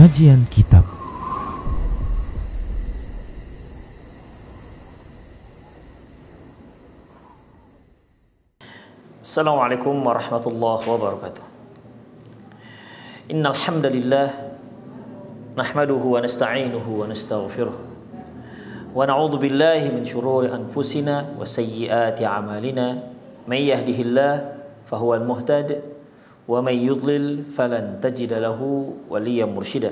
Kajian Kitab. Assalamualaikum warahmatullahi wabarakatuh. Innal hamdalillah nahmaduhu wa nasta'inuhu wa nastaghfiruh wa na'udzu billahi min shururi anfusina wa sayyiati a'malina may yahdihillahu fahuwal muhtadi wa may yudlil falan tajida lahu waliyyan mursyida.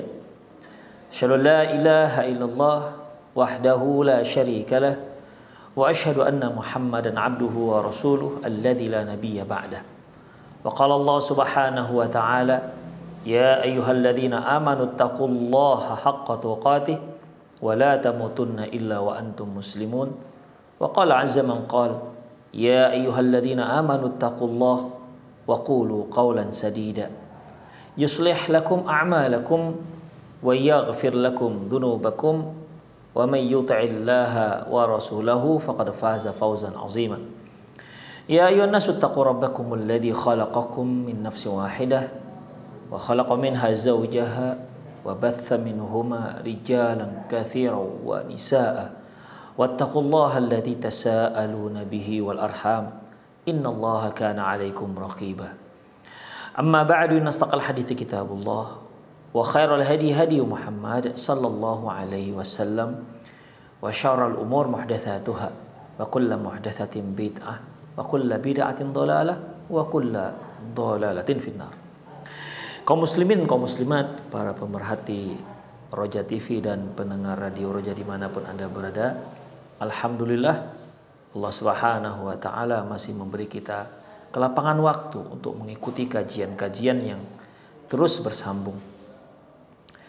Asyhadu an la ilaha illallah wahdahu la syarika lah wa asyhadu anna Muhammadan abduhu wa rasuluh alladzi la nabiyya ba'dah. Wa qala Allah subhanahu wa ta'ala ya ayyuhalladzina amanu taqullaha haqqa tuqatih wa la tamutunna illa wa antum muslimun. Wa qala azza man qala ya ayyuhalladzina amanu taqullaha wa qulu qawlan sadida yuslih lakum a'malakum wa yaghfir lakum dhunubakum wa may yuti'illaha wa rasulahu faqad faza fawzan 'azima. Ya ayyuhan nasu taqu rabbakumul ladzi khalaqakum min nafsin wahidah wa khalaqa minha zawjaha wa batha minhuma rijalan katsiran wa nisaa'a wattaqullaha alladzi tasaaluna bihi wal arham innallaha kana 'alaikum raqiba. Amma ba'du, nastaqal hadithi kitabullah wa khairal hadi hadi Muhammad sallallahu alaihi wasallam wa syarrul umur muhdatsatuha wa kullu muhdatsatin bid'ah wa kullu bid'atin dhalalah wa kullu dhalalatin finnar. Kaum muslimin, kaum muslimat, para pemerhati Roja TV dan pendengar radio Roja dimanapun Anda berada, alhamdulillah Allah Subhanahu wa ta'ala masih memberi kita kelapangan waktu untuk mengikuti kajian-kajian yang terus bersambung.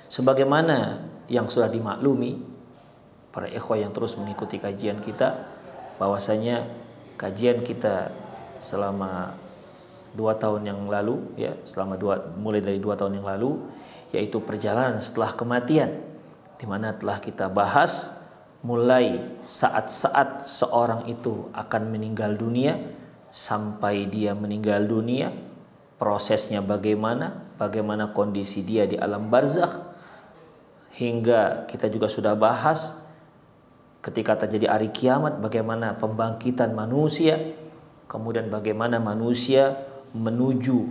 Sebagaimana yang sudah dimaklumi para ikhwah yang terus mengikuti kajian kita, bahwasanya kajian kita selama 2 tahun yang lalu, ya, mulai dari 2 tahun yang lalu, yaitu perjalanan setelah kematian, di mana telah kita bahas mulai saat-saat seorang itu akan meninggal dunia sampai dia meninggal dunia, prosesnya bagaimana kondisi dia di alam barzakh, hingga kita juga sudah bahas ketika terjadi hari kiamat bagaimana pembangkitan manusia, kemudian bagaimana manusia menuju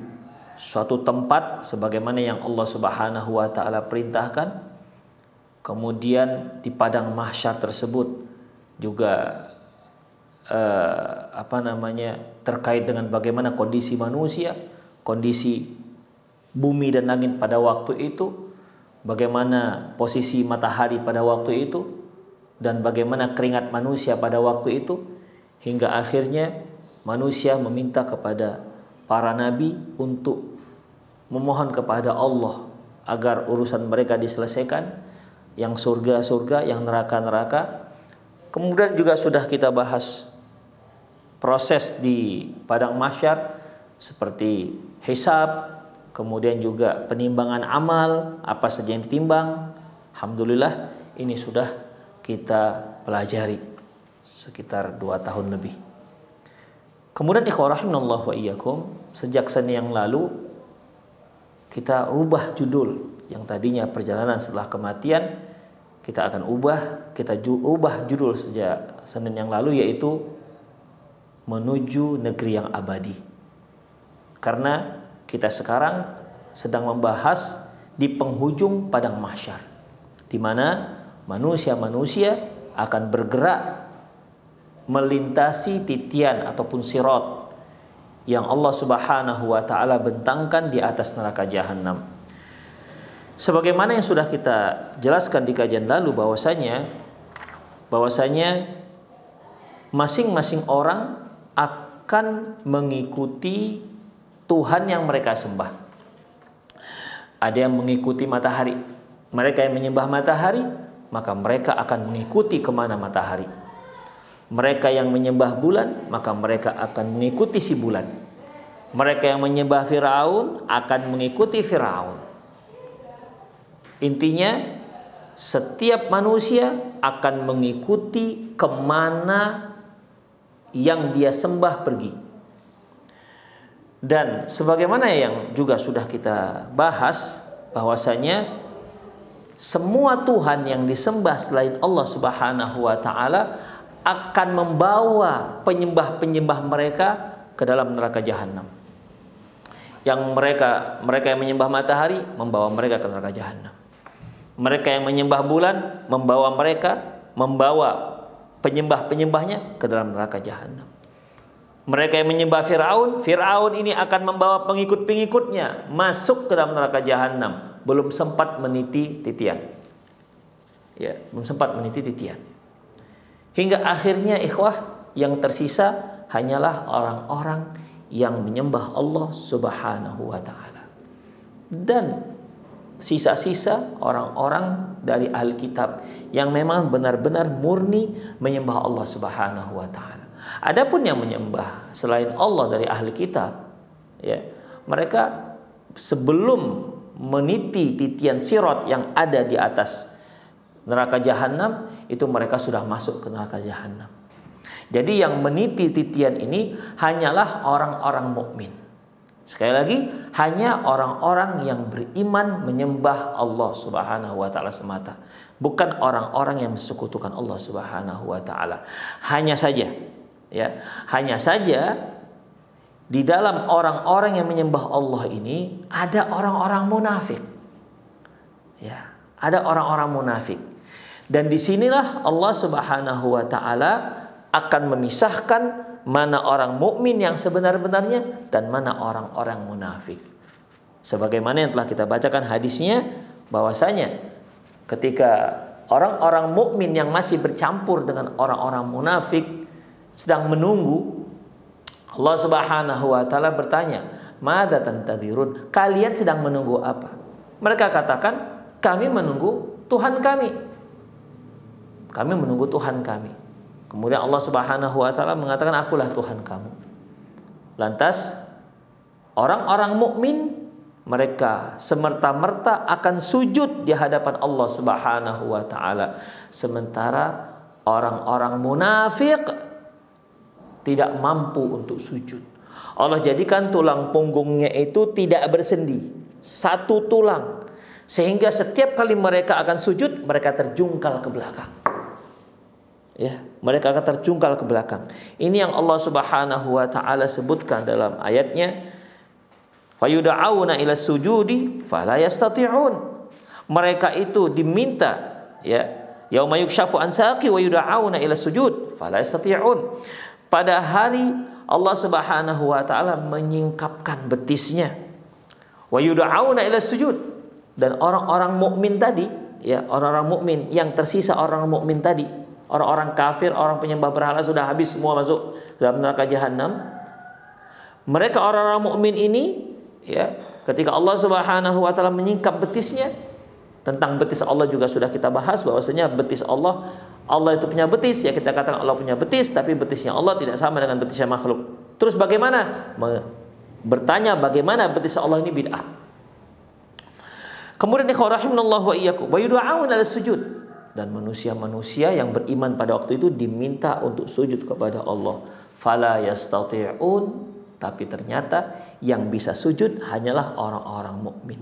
suatu tempat sebagaimana yang Allah Subhanahu wa ta'ala perintahkan. Kemudian di padang mahsyar tersebut juga terkait dengan bagaimana kondisi manusia, kondisi bumi dan langit pada waktu itu, bagaimana posisi matahari pada waktu itu, dan bagaimana keringat manusia pada waktu itu, hingga akhirnya manusia meminta kepada para nabi untuk memohon kepada Allah agar urusan mereka diselesaikan, yang surga-surga, yang neraka-neraka. Kemudian juga sudah kita bahas proses di padang mahsyar seperti hisab, kemudian juga penimbangan amal, apa saja yang ditimbang. Alhamdulillah ini sudah kita pelajari sekitar 2 tahun lebih. Kemudian ikhwah rahimanallah wa iyyakum, sejak Senin yang lalu kita rubah judul. Yang tadinya perjalanan setelah kematian, kita ubah judul sejak Senin yang lalu, yaitu menuju negeri yang abadi. Karena kita sekarang sedang membahas di penghujung padang mahsyar, di mana manusia-manusia akan bergerak melintasi titian ataupun sirat yang Allah Subhanahu wa ta'ala bentangkan di atas neraka jahanam. Sebagaimana yang sudah kita jelaskan di kajian lalu, bahwasanya masing-masing orang akan mengikuti Tuhan yang mereka sembah. Ada yang mengikuti matahari. Mereka yang menyembah matahari, maka mereka akan mengikuti kemana matahari. Mereka yang menyembah bulan, maka mereka akan mengikuti si bulan. Mereka yang menyembah Firaun akan mengikuti Firaun. Intinya setiap manusia akan mengikuti kemana yang dia sembah pergi. Dan sebagaimana yang juga sudah kita bahas, bahwasanya semua Tuhan yang disembah selain Allah Subhanahu wa taala akan membawa penyembah-penyembah mereka ke dalam neraka jahanam. Yang mereka yang menyembah matahari membawa mereka ke neraka jahanam. Mereka yang menyembah bulan membawa penyembah-penyembahnya ke dalam neraka jahanam. Mereka yang menyembah Fir'aun ini akan membawa pengikut-pengikutnya masuk ke dalam neraka jahanam. Belum sempat meniti titian. Ya, belum sempat meniti titian. Hingga akhirnya ikhwah yang tersisa hanyalah orang-orang yang menyembah Allah Subhanahu wa taala. Dan sisa-sisa orang-orang dari ahli kitab yang memang benar-benar murni menyembah Allah Subhanahu wa taala. Adapun yang menyembah selain Allah dari ahli kitab, ya, mereka sebelum meniti titian sirat yang ada di atas neraka jahanam, itu mereka sudah masuk ke neraka jahanam. Jadi yang meniti titian ini hanyalah orang-orang mukmin. Sekali lagi, hanya orang-orang yang beriman menyembah Allah Subhanahu wa taala semata, bukan orang-orang yang mensekutukan Allah Subhanahu wa taala. Hanya saja, ya, hanya saja di dalam orang-orang yang menyembah Allah ini ada orang-orang munafik. Ya, ada orang-orang munafik. Dan disinilah Allah Subhanahu wa taala akan memisahkan mana orang mukmin yang sebenar-benarnya dan mana orang-orang munafik. Sebagaimana yang telah kita bacakan hadisnya, bahwasanya ketika orang-orang mukmin yang masih bercampur dengan orang-orang munafik sedang menunggu, Allah Subhanahu wa taala bertanya, "Madza tantadzirun?" Kalian sedang menunggu apa? Mereka katakan, "Kami menunggu Tuhan kami." Kami menunggu Tuhan kami. Kemudian Allah Subhanahu wa taala mengatakan, "Akulah Tuhan kamu." Lantas orang-orang mukmin mereka semerta-merta akan sujud di hadapan Allah Subhanahu wa taala, sementara orang-orang munafik tidak mampu untuk sujud. Allah jadikan tulang punggungnya itu tidak bersendi, satu tulang, sehingga setiap kali mereka akan sujud mereka terjungkal ke belakang. Ya, mereka akan terjungkal ke belakang. Ini yang Allah Subhanahu wa taala sebutkan dalam ayatnya, "Fayud'auna ila sujudi fala yastati'un." Mereka itu diminta, ya, yauma yukshafu an saqi wa yud'auna ila sujud fala yastati'un. Pada hari Allah Subhanahu wa taala menyingkapkan betisnya. Wa yud'auna ila sujud, dan orang-orang mukmin tadi, ya, orang-orang mukmin yang tersisa, orang mukmin tadi, orang-orang kafir, orang penyembah berhala sudah habis semua masuk dalam neraka jahanam. Mereka orang-orang mukmin ini, ya, ketika Allah Subhanahu wa taala menyingkap betisnya, tentang betis Allah juga sudah kita bahas bahwasanya betis Allah itu punya betis, ya, kita katakan Allah punya betis, tapi betisnya Allah tidak sama dengan betisnya makhluk. Terus bagaimana? Bertanya bagaimana betis Allah ini bid'ah. Kemudian ikhwarahimnallahu wa iyyakum wa yud'auna ila sujud, dan manusia-manusia yang beriman pada waktu itu diminta untuk sujud kepada Allah. Fala yastati'un, tapi ternyata yang bisa sujud hanyalah orang-orang mukmin.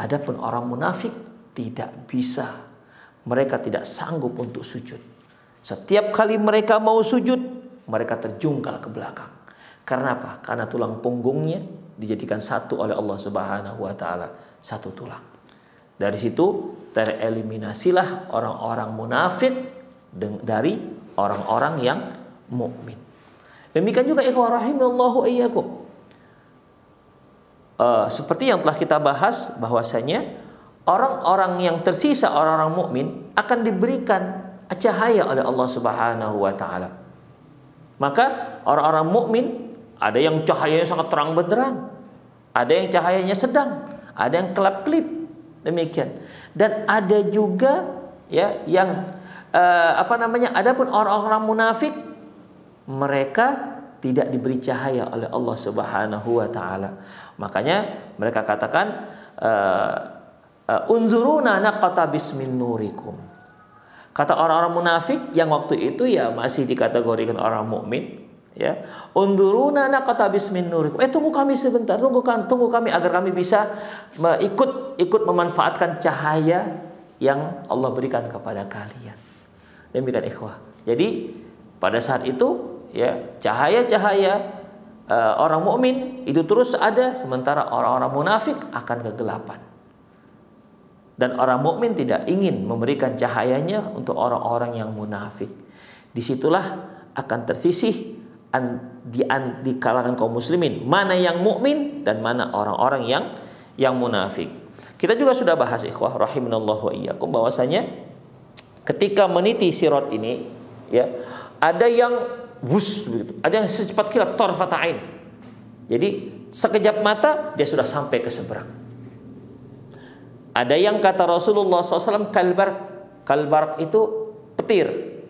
Adapun orang munafik tidak bisa. Mereka tidak sanggup untuk sujud. Setiap kali mereka mau sujud, mereka terjungkal ke belakang. Karena apa? Karena tulang punggungnya dijadikan satu oleh Allah Subhanahu wa taala, satu tulang. Dari situ tereliminasilah orang-orang munafik dari orang-orang yang mukmin. Demikian juga ikhwan rahimallahu iyyakum. Seperti yang telah kita bahas bahwasanya orang-orang yang tersisa, orang-orang mukmin akan diberikan cahaya oleh Allah Subhanahu wa taala. Maka orang-orang mukmin ada yang cahayanya sangat terang benderang, ada yang cahayanya sedang, ada yang kelap-kelip. Demikian. Dan ada juga, ya, yang adapun orang-orang munafik mereka tidak diberi cahaya oleh Allah Subhanahu wa taala. Makanya mereka katakan, unzuruna naqtabis min nurikum. Kata orang-orang munafik yang waktu itu, ya, masih dikategorikan orang mukmin, ya, unzuruna naqtabis min nurikum. Tunggu kami sebentar, tunggu kami agar kami bisa ikut memanfaatkan cahaya yang Allah berikan kepada kalian. Demikian ikhwah. Jadi pada saat itu ya cahaya-cahaya orang mukmin itu terus ada, sementara orang-orang munafik akan kegelapan. Dan orang mukmin tidak ingin memberikan cahayanya untuk orang-orang yang munafik. Disitulah akan tersisih di kalangan kaum muslimin mana yang mukmin dan mana orang-orang yang munafik. Kita juga sudah bahas ikhwah rahimanallahu wa iyyakum bahwasanya ketika meniti sirat ini ya ada yang wus begitu, ada yang secepat kilat tarfat ain. Jadi sekejap mata dia sudah sampai ke seberang. Ada yang kata Rasulullah SAW kalbar itu petir.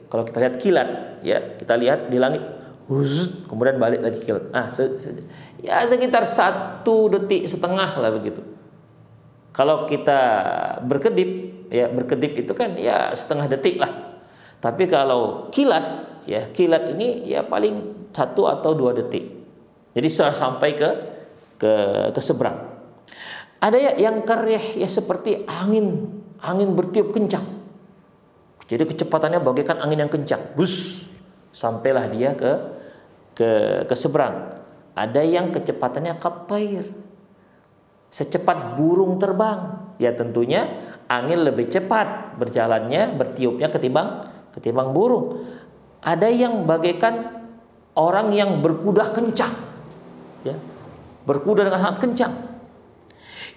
Kalau kita lihat kilat ya, kita lihat di langit kemudian balik lagi kilat. Ya sekitar 1,5 detik lah begitu. Kalau kita berkedip, ya berkedip itu kan ya setengah detik lah. Tapi kalau kilat, ya kilat ini ya paling 1 atau 2 detik. Jadi sudah sampai ke seberang. Ada ya yang kereh ya seperti angin bertiup kencang. Jadi kecepatannya bagaikan angin yang kencang. Bus, sampailah dia ke seberang. Ada yang kecepatannya katair, secepat burung terbang. Ya tentunya angin lebih cepat berjalannya, bertiupnya ketimbang burung. Ada yang bagaikan orang yang berkuda kencang, ya, berkuda dengan sangat kencang.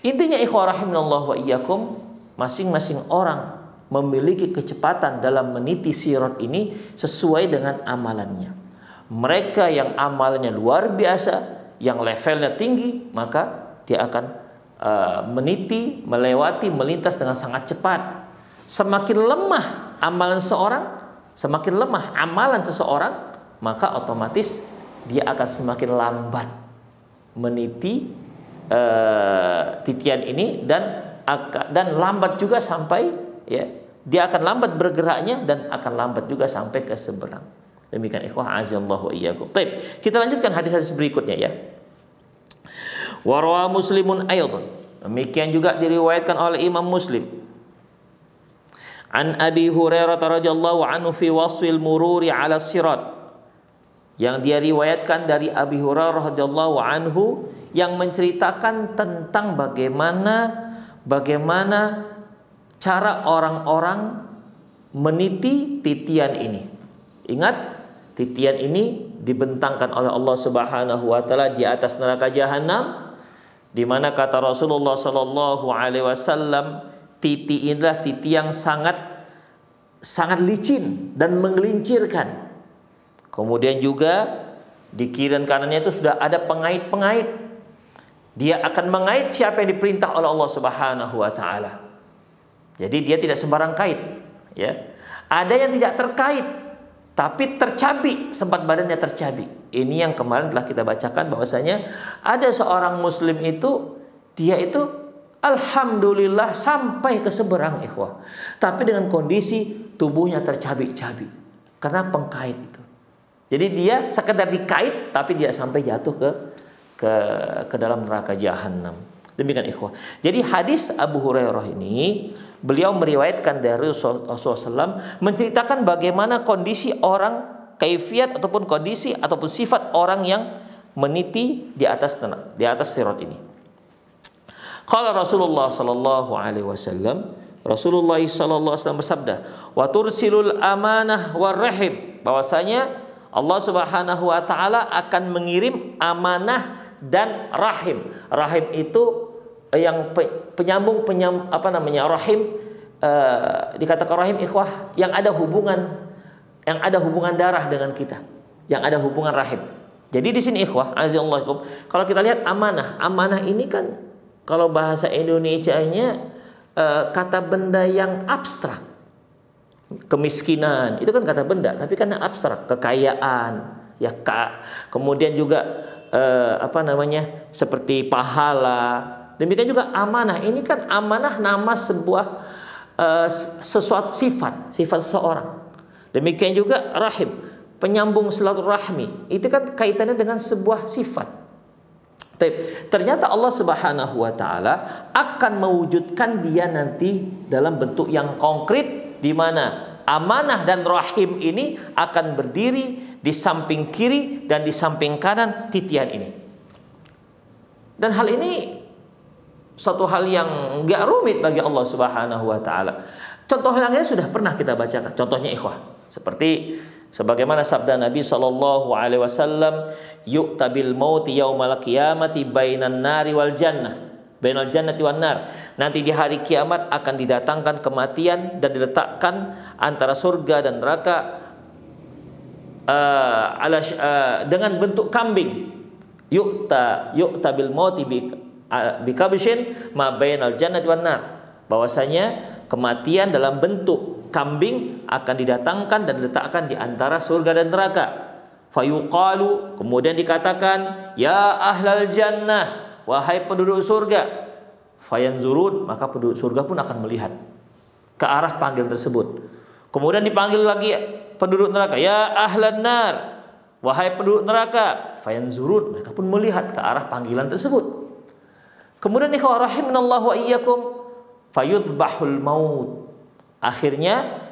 Intinya ikhwah rahimanallahu wa iyyakum, masing-masing orang memiliki kecepatan dalam meniti sirat ini sesuai dengan amalannya. Mereka yang amalnya luar biasa, yang levelnya tinggi, maka dia akan meniti, melewati, melintas dengan sangat cepat. Semakin lemah amalan seseorang, maka otomatis dia akan semakin lambat meniti titian ini dan lambat juga sampai ya, dia akan lambat bergeraknya dan akan lambat juga sampai ke seberang. Demikian ikhwah azallahu wa iyyakum. Baik, kita lanjutkan hadis-hadis berikutnya ya. Wa rawa Muslimun aidan. Demikian juga diriwayatkan oleh Imam Muslim. An Abi Hurairah radhiyallahu anhu fi wasfil mururi 'ala sirat. Yang dia riwayatkan dari Abi Hurairah radhiyallahu anhu yang menceritakan tentang bagaimana cara orang-orang meniti titian ini. Ingat, titian ini dibentangkan oleh Allah Subhanahu wa taala di atas neraka jahanam, di mana kata Rasulullah sallallahu alaihi wasallam, titi inilah titi yang sangat licin dan menggelincirkan. Kemudian juga di kiri dan kanannya itu sudah ada pengait-pengait. Dia akan mengait siapa yang diperintah oleh Allah Subhanahu wa taala. Jadi dia tidak sembarang kait, ya. Ada yang tidak terkait tapi tercabik, sempat badannya tercabik. Ini yang kemarin telah kita bacakan bahwasanya ada seorang muslim itu dia itu alhamdulillah sampai ke seberang ikhwah. Tapi dengan kondisi tubuhnya tercabik-cabik karena pengkait itu. Jadi dia sekedar dikait tapi dia sampai jatuh ke dalam neraka jahanam. Demikian ikhwah. Jadi hadis Abu Hurairah ini beliau meriwayatkan dari Rasulullah SAW menceritakan bagaimana kondisi orang, kaifiat ataupun kondisi ataupun sifat orang yang meniti di atas sirat ini. Qala Rasulullah sallallahu alaihi wasallam, Rasulullah sallallahu alaihi wasallam bersabda, "Wa tursilul amanah war rahim." Bahwasanya Allah Subhanahu wa taala akan mengirim amanah dan rahim. Rahim itu yang penyambung rahim, dikatakan rahim ikhwah yang ada hubungan darah dengan kita, yang ada hubungan rahim. Jadi di sini ikhwah azzallahukum, kalau kita lihat amanah ini kan kalau bahasa Indonesianya kata benda yang abstrak. Kemiskinan itu kan kata benda, tapi kan abstrak. Kekayaan, ya kemudian juga seperti pahala. Demikian juga amanah. Ini kan amanah nama sebuah sesuatu sifat seseorang. Demikian juga rahim, penyambung silaturahmi. Itu kan kaitannya dengan sebuah sifat. Ternyata Allah Subhanahu wa taala akan mewujudkan dia nanti dalam bentuk yang konkret, di mana amanah dan rahim ini akan berdiri di samping kiri dan di samping kanan titian ini. Dan hal ini suatu hal yang gak rumit bagi Allah Subhanahu wa taala. Contoh lainnya sudah pernah kita bacakan. Contohnya ikhwah, seperti sebagaimana sabda Nabi sallallahu alaihi wasallam, yu'ta bil mauti yaumal qiyamati bainan nari wal jannah, bainal jannati wan nar. Nanti di hari kiamat akan didatangkan kematian dan diletakkan antara surga dan neraka dengan bentuk kambing. Yu'ta bil mauti bi kabshin ma bainal jannati wan nar. Bahwasanya kematian dalam bentuk kambing akan didatangkan dan diletakkan di antara surga dan neraka. Fayuqalu, kemudian dikatakan, ya ahlal jannah, wahai penduduk surga. Fayanzurun, maka penduduk surga pun akan melihat ke arah panggil tersebut. Kemudian dipanggil lagi penduduk neraka, ya ahlan nar, wahai penduduk neraka. Fayanzurun, mereka pun melihat ke arah panggilan tersebut. Kemudian ikhwah rahimanallahu wa iyyakum, fayudhbahul maut. Akhirnya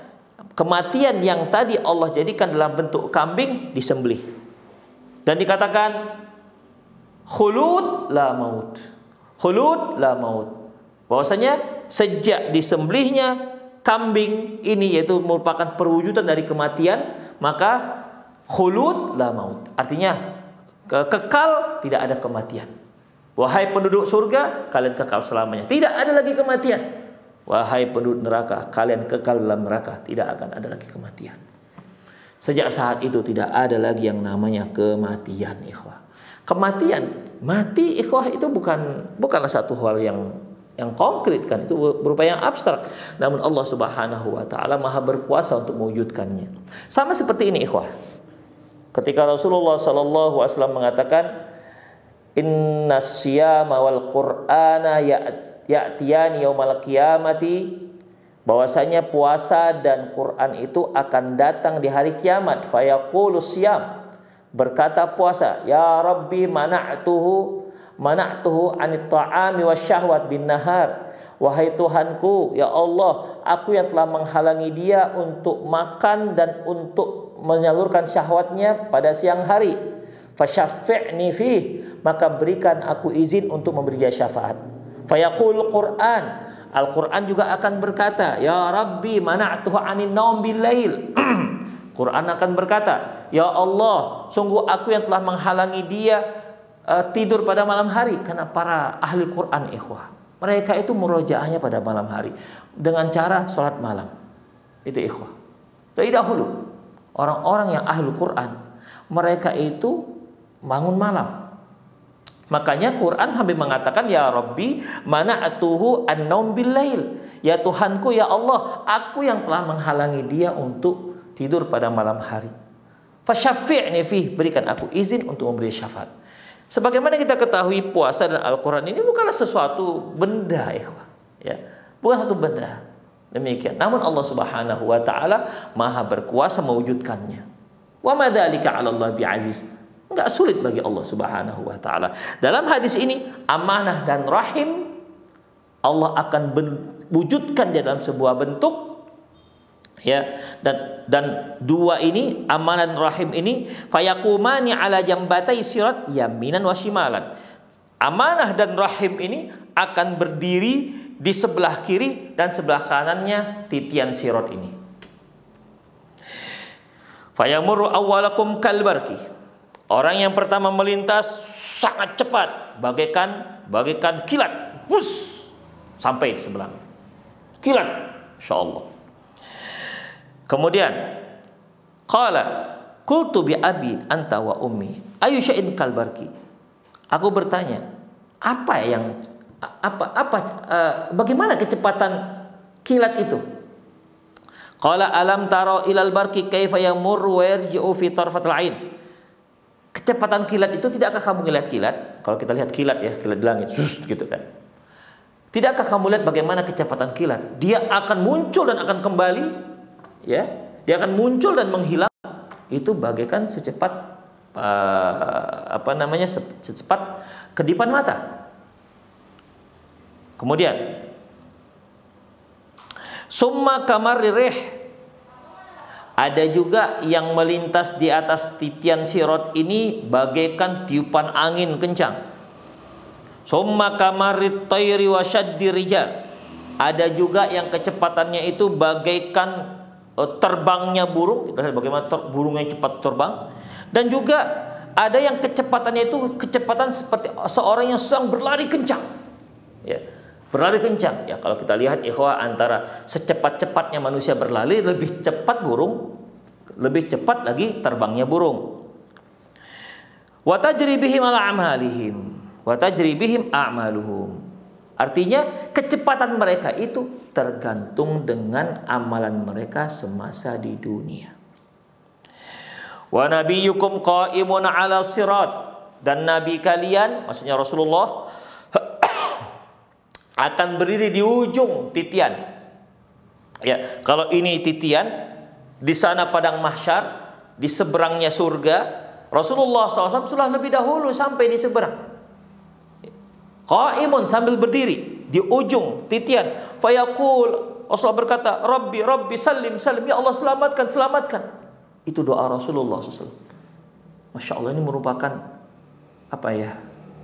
kematian yang tadi Allah jadikan dalam bentuk kambing disembelih dan dikatakan khulud la maut, khulud la maut. Bahwasanya sejak disembelihnya kambing ini, yaitu merupakan perwujudan dari kematian, maka khulud la maut, artinya kekal, tidak ada kematian. Wahai penduduk surga, kalian kekal selamanya, tidak ada lagi kematian. Wahai penduduk neraka, kalian kekal dalam neraka, tidak akan ada lagi kematian. Sejak saat itu tidak ada lagi yang namanya kematian, ikhwah. Kematian, mati ikhwah, itu bukanlah satu hal yang konkret kan, itu berupa yang abstrak. Namun Allah Subhanahu wa taala Maha berkuasa untuk mewujudkannya. Sama seperti ini ikhwah. Ketika Rasulullah sallallahu alaihi wasallam mengatakan, innas siyama wal qur'ana ya'tiyani yaumal qiyamati, bahwasanya puasa dan Quran itu akan datang di hari kiamat. Fayaqulus siyam, berkata puasa, ya Rabbi mana'tuhu anit ta'ami wasyahwat bin nahar. Wahai Tuhanku, ya Allah, aku yang telah menghalangi dia untuk makan dan untuk menyalurkan syahwatnya pada siang hari. Fasyaffi'ni fih, maka berikan aku izin untuk memberi dia syafaat. Fayaqul Quran, Al-Quran juga akan berkata, ya Rabbi mana'tuhu anin naum bil lail. Quran akan berkata, ya Allah, sungguh aku yang telah menghalangi dia tidur pada malam hari. Karena para ahli Quran ikhwah, mereka itu murojaahnya pada malam hari dengan cara sholat malam. Itu ikhwah. Dari dahulu orang-orang yang ahli Quran, mereka itu bangun malam. Makanya Quran sampai mengatakan, ya Rabbi mana'tuhu an-naum bil lail. Ya Tuhanku, ya Allah, aku yang telah menghalangi dia untuk tidur pada malam hari. Fasyaffi'ni fih, berikan aku izin untuk memberi syafaat. Sebagaimana kita ketahui, puasa dan Al-Quran ini bukanlah sesuatu benda, ikhwah, ya, bukan satu benda. Demikian. Namun Allah Subhanahu wa taala Maha berkuasa mewujudkannya. Wa ma dzalika 'ala Allah bi'aziz. Enggak sulit bagi Allah Subhanahu wa taala. Dalam hadis ini, amanah dan rahim Allah akan wujudkan di dalam sebuah bentuk, ya, dan dua ini, amanah dan rahim ini, fayaqumani ala jambatai sirat yaminan wa shimalan. Amanah dan rahim ini akan berdiri di sebelah kiri dan sebelah kanannya titian sirat ini. Fayamurru awwalakum kalbarki. Orang yang pertama melintas sangat cepat, bagaikan kilat, sampai di sebelah kilat, insyaallah. Kemudian qala qultu bi abi anta wa ummi ayu syai'in kalbarki. Aku bertanya, bagaimana kecepatan kilat itu? Qala alam taro ilal barki kaifa yamurru wa yarji'u fi tarfatil ain. Kecepatan kilat itu, tidakkah kamu melihat kilat? Kalau kita lihat kilat, ya, kilat di langit, gitu kan. Tidakkah kamu lihat bagaimana kecepatan kilat? Dia akan muncul dan akan kembali, ya. Dia akan muncul dan menghilang. Itu bagaikan secepat secepat kedipan mata. Kemudian summa kamaririh, ada juga yang melintas di atas titian sirat ini bagaikan tiupan angin kencang. Summa kamarit tayri wa syaddi rijal, ada juga yang kecepatannya itu bagaikan terbangnya burung. Kita lihat bagaimana burung yang cepat terbang. Dan juga ada yang kecepatannya itu kecepatan seperti seorang yang sedang berlari kencang. Ya, berlari kencang. Ya, kalau kita lihat ikhwah, antara secepat-cepatnya manusia berlari, lebih cepat burung, lebih cepat lagi terbangnya burung. Wa tajri bihim ala amalihim wa tajri bihim a'maluhum. Artinya kecepatan mereka itu tergantung dengan amalan mereka semasa di dunia. Wa nabiyyukum qa'imun 'ala sirat, dan nabi kalian, maksudnya Rasulullah, akan berdiri di ujung titian. Ya, kalau ini titian, di sana padang mahsyar, di seberangnya surga. Rasulullah SAW sudah lebih dahulu sampai di seberang. Qa'imun, sambil berdiri di ujung titian. Fayaqul, Rasulullah berkata, Rabbi, Rabbi, salim, salim, ya Allah selamatkan, selamatkan. Itu doa Rasulullah SAW. Masya Allah, ini merupakan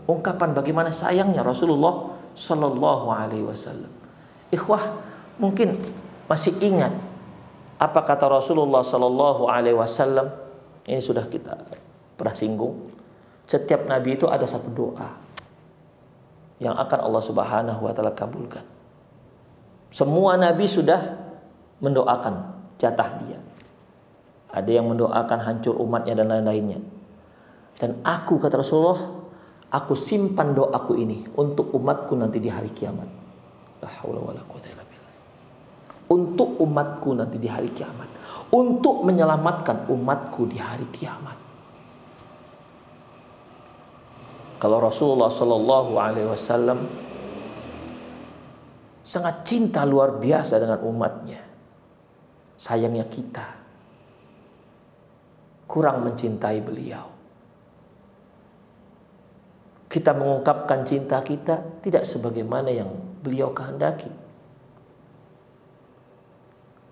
ungkapan bagaimana sayangnya Rasulullah Sallallahu Alaihi Wasallam. Ikhwah, mungkin masih ingat apa kata Rasulullah Sallallahu Alaihi Wasallam. Ini sudah kita pernah singgung. Setiap nabi itu ada satu doa yang akan Allah Subhanahu wa taala kabulkan. Semua nabi sudah mendoakan jatah dia. Ada yang mendoakan hancur umatnya dan lain-lainnya. Dan aku, kata Rasulullah, aku simpan doaku ini untuk umatku nanti di hari kiamat. La haula wala quwwata illa billah. Untuk umatku nanti di hari kiamat. Untuk menyelamatkan umatku di hari kiamat. Kalau Rasulullah Sallallahu Alaihi Wasallam sangat cinta luar biasa dengan umatnya, sayangnya kita kurang mencintai beliau. Kita mengungkapkan cinta kita tidak sebagaimana yang beliau kehendaki.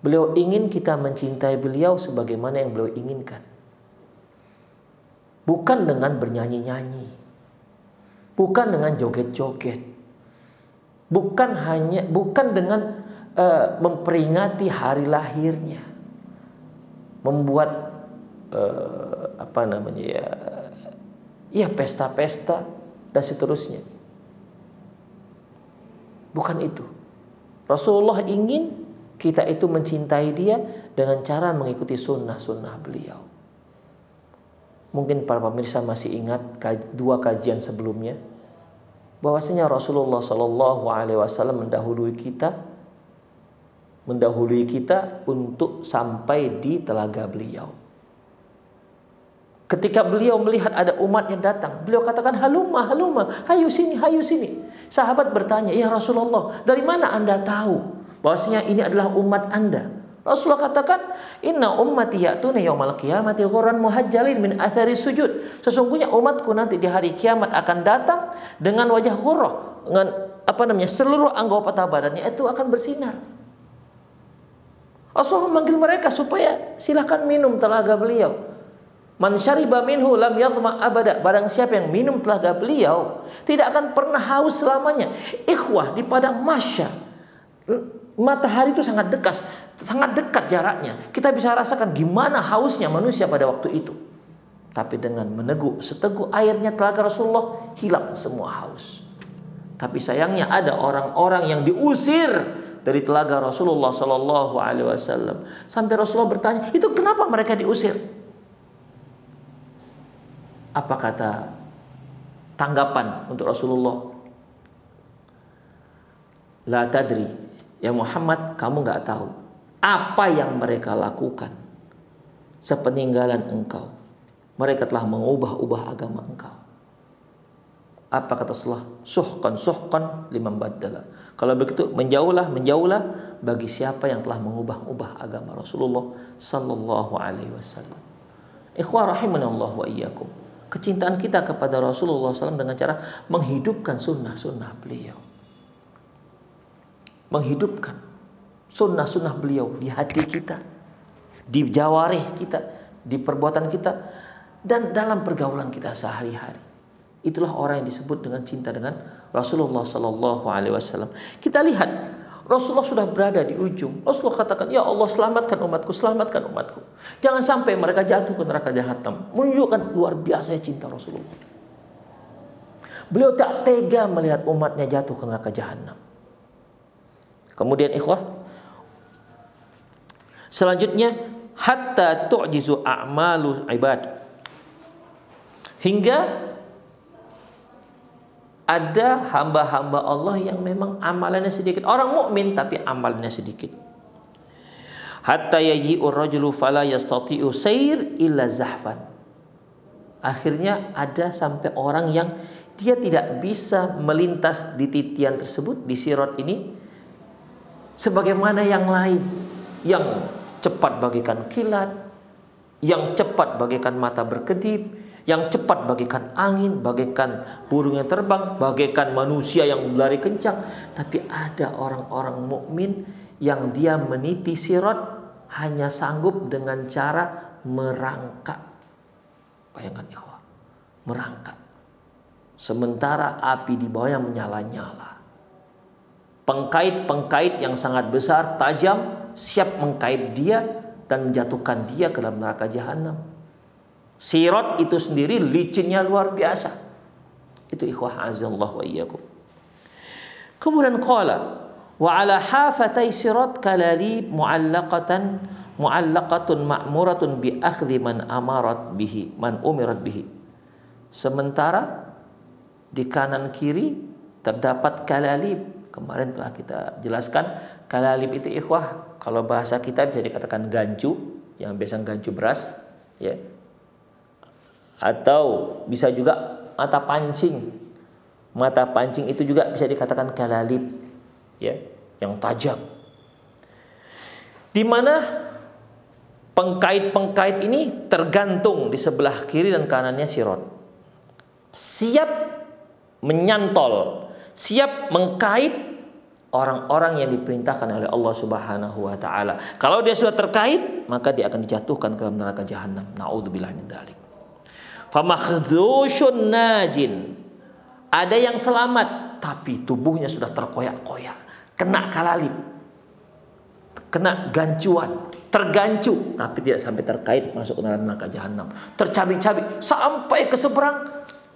Beliau ingin kita mencintai beliau sebagaimana yang beliau inginkan, bukan dengan bernyanyi-nyanyi, bukan dengan joget-joget, bukan dengan memperingati hari lahirnya, membuat pesta-pesta dan seterusnya. Bukan itu. Rasulullah ingin kita itu mencintai dia dengan cara mengikuti sunnah-sunnah beliau. Mungkin para pemirsa masih ingat dua kajian sebelumnya, bahwasanya Rasulullah Shallallahu Alaihi Wasallam mendahului kita untuk sampai di telaga beliau. Ketika beliau melihat ada umatnya datang, beliau katakan, halumma, halumma, hayu sini, hayu sini. Sahabat bertanya, ya Rasulullah, dari mana anda tahu bahwasanya ini adalah umat anda? Rasulullah katakan, inna ummati ya'tuna yaumal qiyamati ghurran muhajjalin min athari sujud. Sesungguhnya umatku nanti di hari kiamat akan datang dengan wajah ghurrah, dengan seluruh anggota badannya itu akan bersinar. Rasulullah memanggil mereka supaya silakan minum telaga beliau. Man syariba minhu lam yadhma abada. Barang siapa yang minum telaga beliau tidak akan pernah haus selamanya. Ikhwah, di padang mahsyar matahari itu sangat dekat jaraknya. Kita bisa rasakan gimana hausnya manusia pada waktu itu. Tapi dengan meneguk seteguk airnya telaga Rasulullah, hilang semua haus. Tapi sayangnya ada orang-orang yang diusir dari telaga Rasulullah Sallallahu Alaihi Wasallam. Sampai Rasulullah bertanya, itu kenapa mereka diusir? Apa kata tanggapan untuk Rasulullah? La tadri, ya Muhammad, kamu nggak tahu apa yang mereka lakukan sepeninggalan engkau. Mereka telah mengubah-ubah agama engkau. Apa kata Rasulullah? Suhkan liman baddala. Kalau begitu menjauhlah bagi siapa yang telah mengubah-ubah agama Rasulullah Sallallahu Alaihi Wasallam. Ikhwah rahimanallah wa iyyakum. Kecintaan kita kepada Rasulullah SAW dengan cara menghidupkan sunnah-sunnah beliau. Menghidupkan sunnah-sunnah beliau di hati kita, di jawarih kita, di perbuatan kita, dan dalam pergaulan kita sehari-hari. Itulah orang yang disebut dengan cinta dengan Rasulullah SAW. Kita lihat Rasulullah sudah berada di ujung. Rasulullah katakan, ya Allah selamatkan umatku, selamatkan umatku. Jangan sampai mereka jatuh ke neraka jahanam. Menunjukkan luar biasa cinta Rasulullah. Beliau tak tega melihat umatnya jatuh ke neraka jahanam. Kemudian ikhwah, selanjutnya hatta tu'jizu a'malu ibad. Hingga ada hamba-hamba Allah yang memang amalannya sedikit. Orang mukmin tapi amalnya sedikit. Hatta yaji'ur rajulu fala yastati'u sayr illa zahfan. Akhirnya ada sampai orang yang dia tidak bisa melintas di titian tersebut, di sirat ini, sebagaimana yang lain, yang cepat bagaikan kilat, yang cepat bagaikan mata berkedip, yang cepat bagaikan angin, bagaikan burung yang terbang, bagaikan manusia yang berlari kencang. Tapi ada orang-orang mukmin yang dia meniti sirat hanya sanggup dengan cara merangkak. Bayangkan ikhwah, merangkak. Sementara api di bawahnya menyala-nyala. Pengkait-pengkait yang sangat besar, tajam, siap mengkait dia dan menjatuhkan dia ke dalam neraka jahanam. Sirat itu sendiri licinnya luar biasa. Itu ikhwah azallah wa iyyakum. Kemudian qala wa ala hafatay sirat kalalib mu'allaqatun ma'muratun bi akhdhi man umirat bihi. Sementara di kanan kiri terdapat kalalib. Kemarin telah kita jelaskan kalalib itu ikhwah, kalau bahasa kita bisa dikatakan gancu, yang biasa gancu beras, ya. Atau bisa juga mata pancing. Mata pancing itu juga bisa dikatakan kalalib, ya, yang tajam. Di mana pengkait-pengkait ini tergantung di sebelah kiri dan kanannya sirat. Siap menyantol, siap mengkait orang-orang yang diperintahkan oleh Allah Subhanahu wa taala. Kalau dia sudah terkait, maka dia akan dijatuhkan ke dalam neraka jahanam. Nauzubillah min dzalik. Famakhdhushun najin. Ada yang selamat tapi tubuhnya sudah terkoyak-koyak, kena kalalib, kena gancuan, tergancu tapi tidak sampai terkait masuk ke dalam neraka jahanam. Tercabik-cabik sampai ke seberang,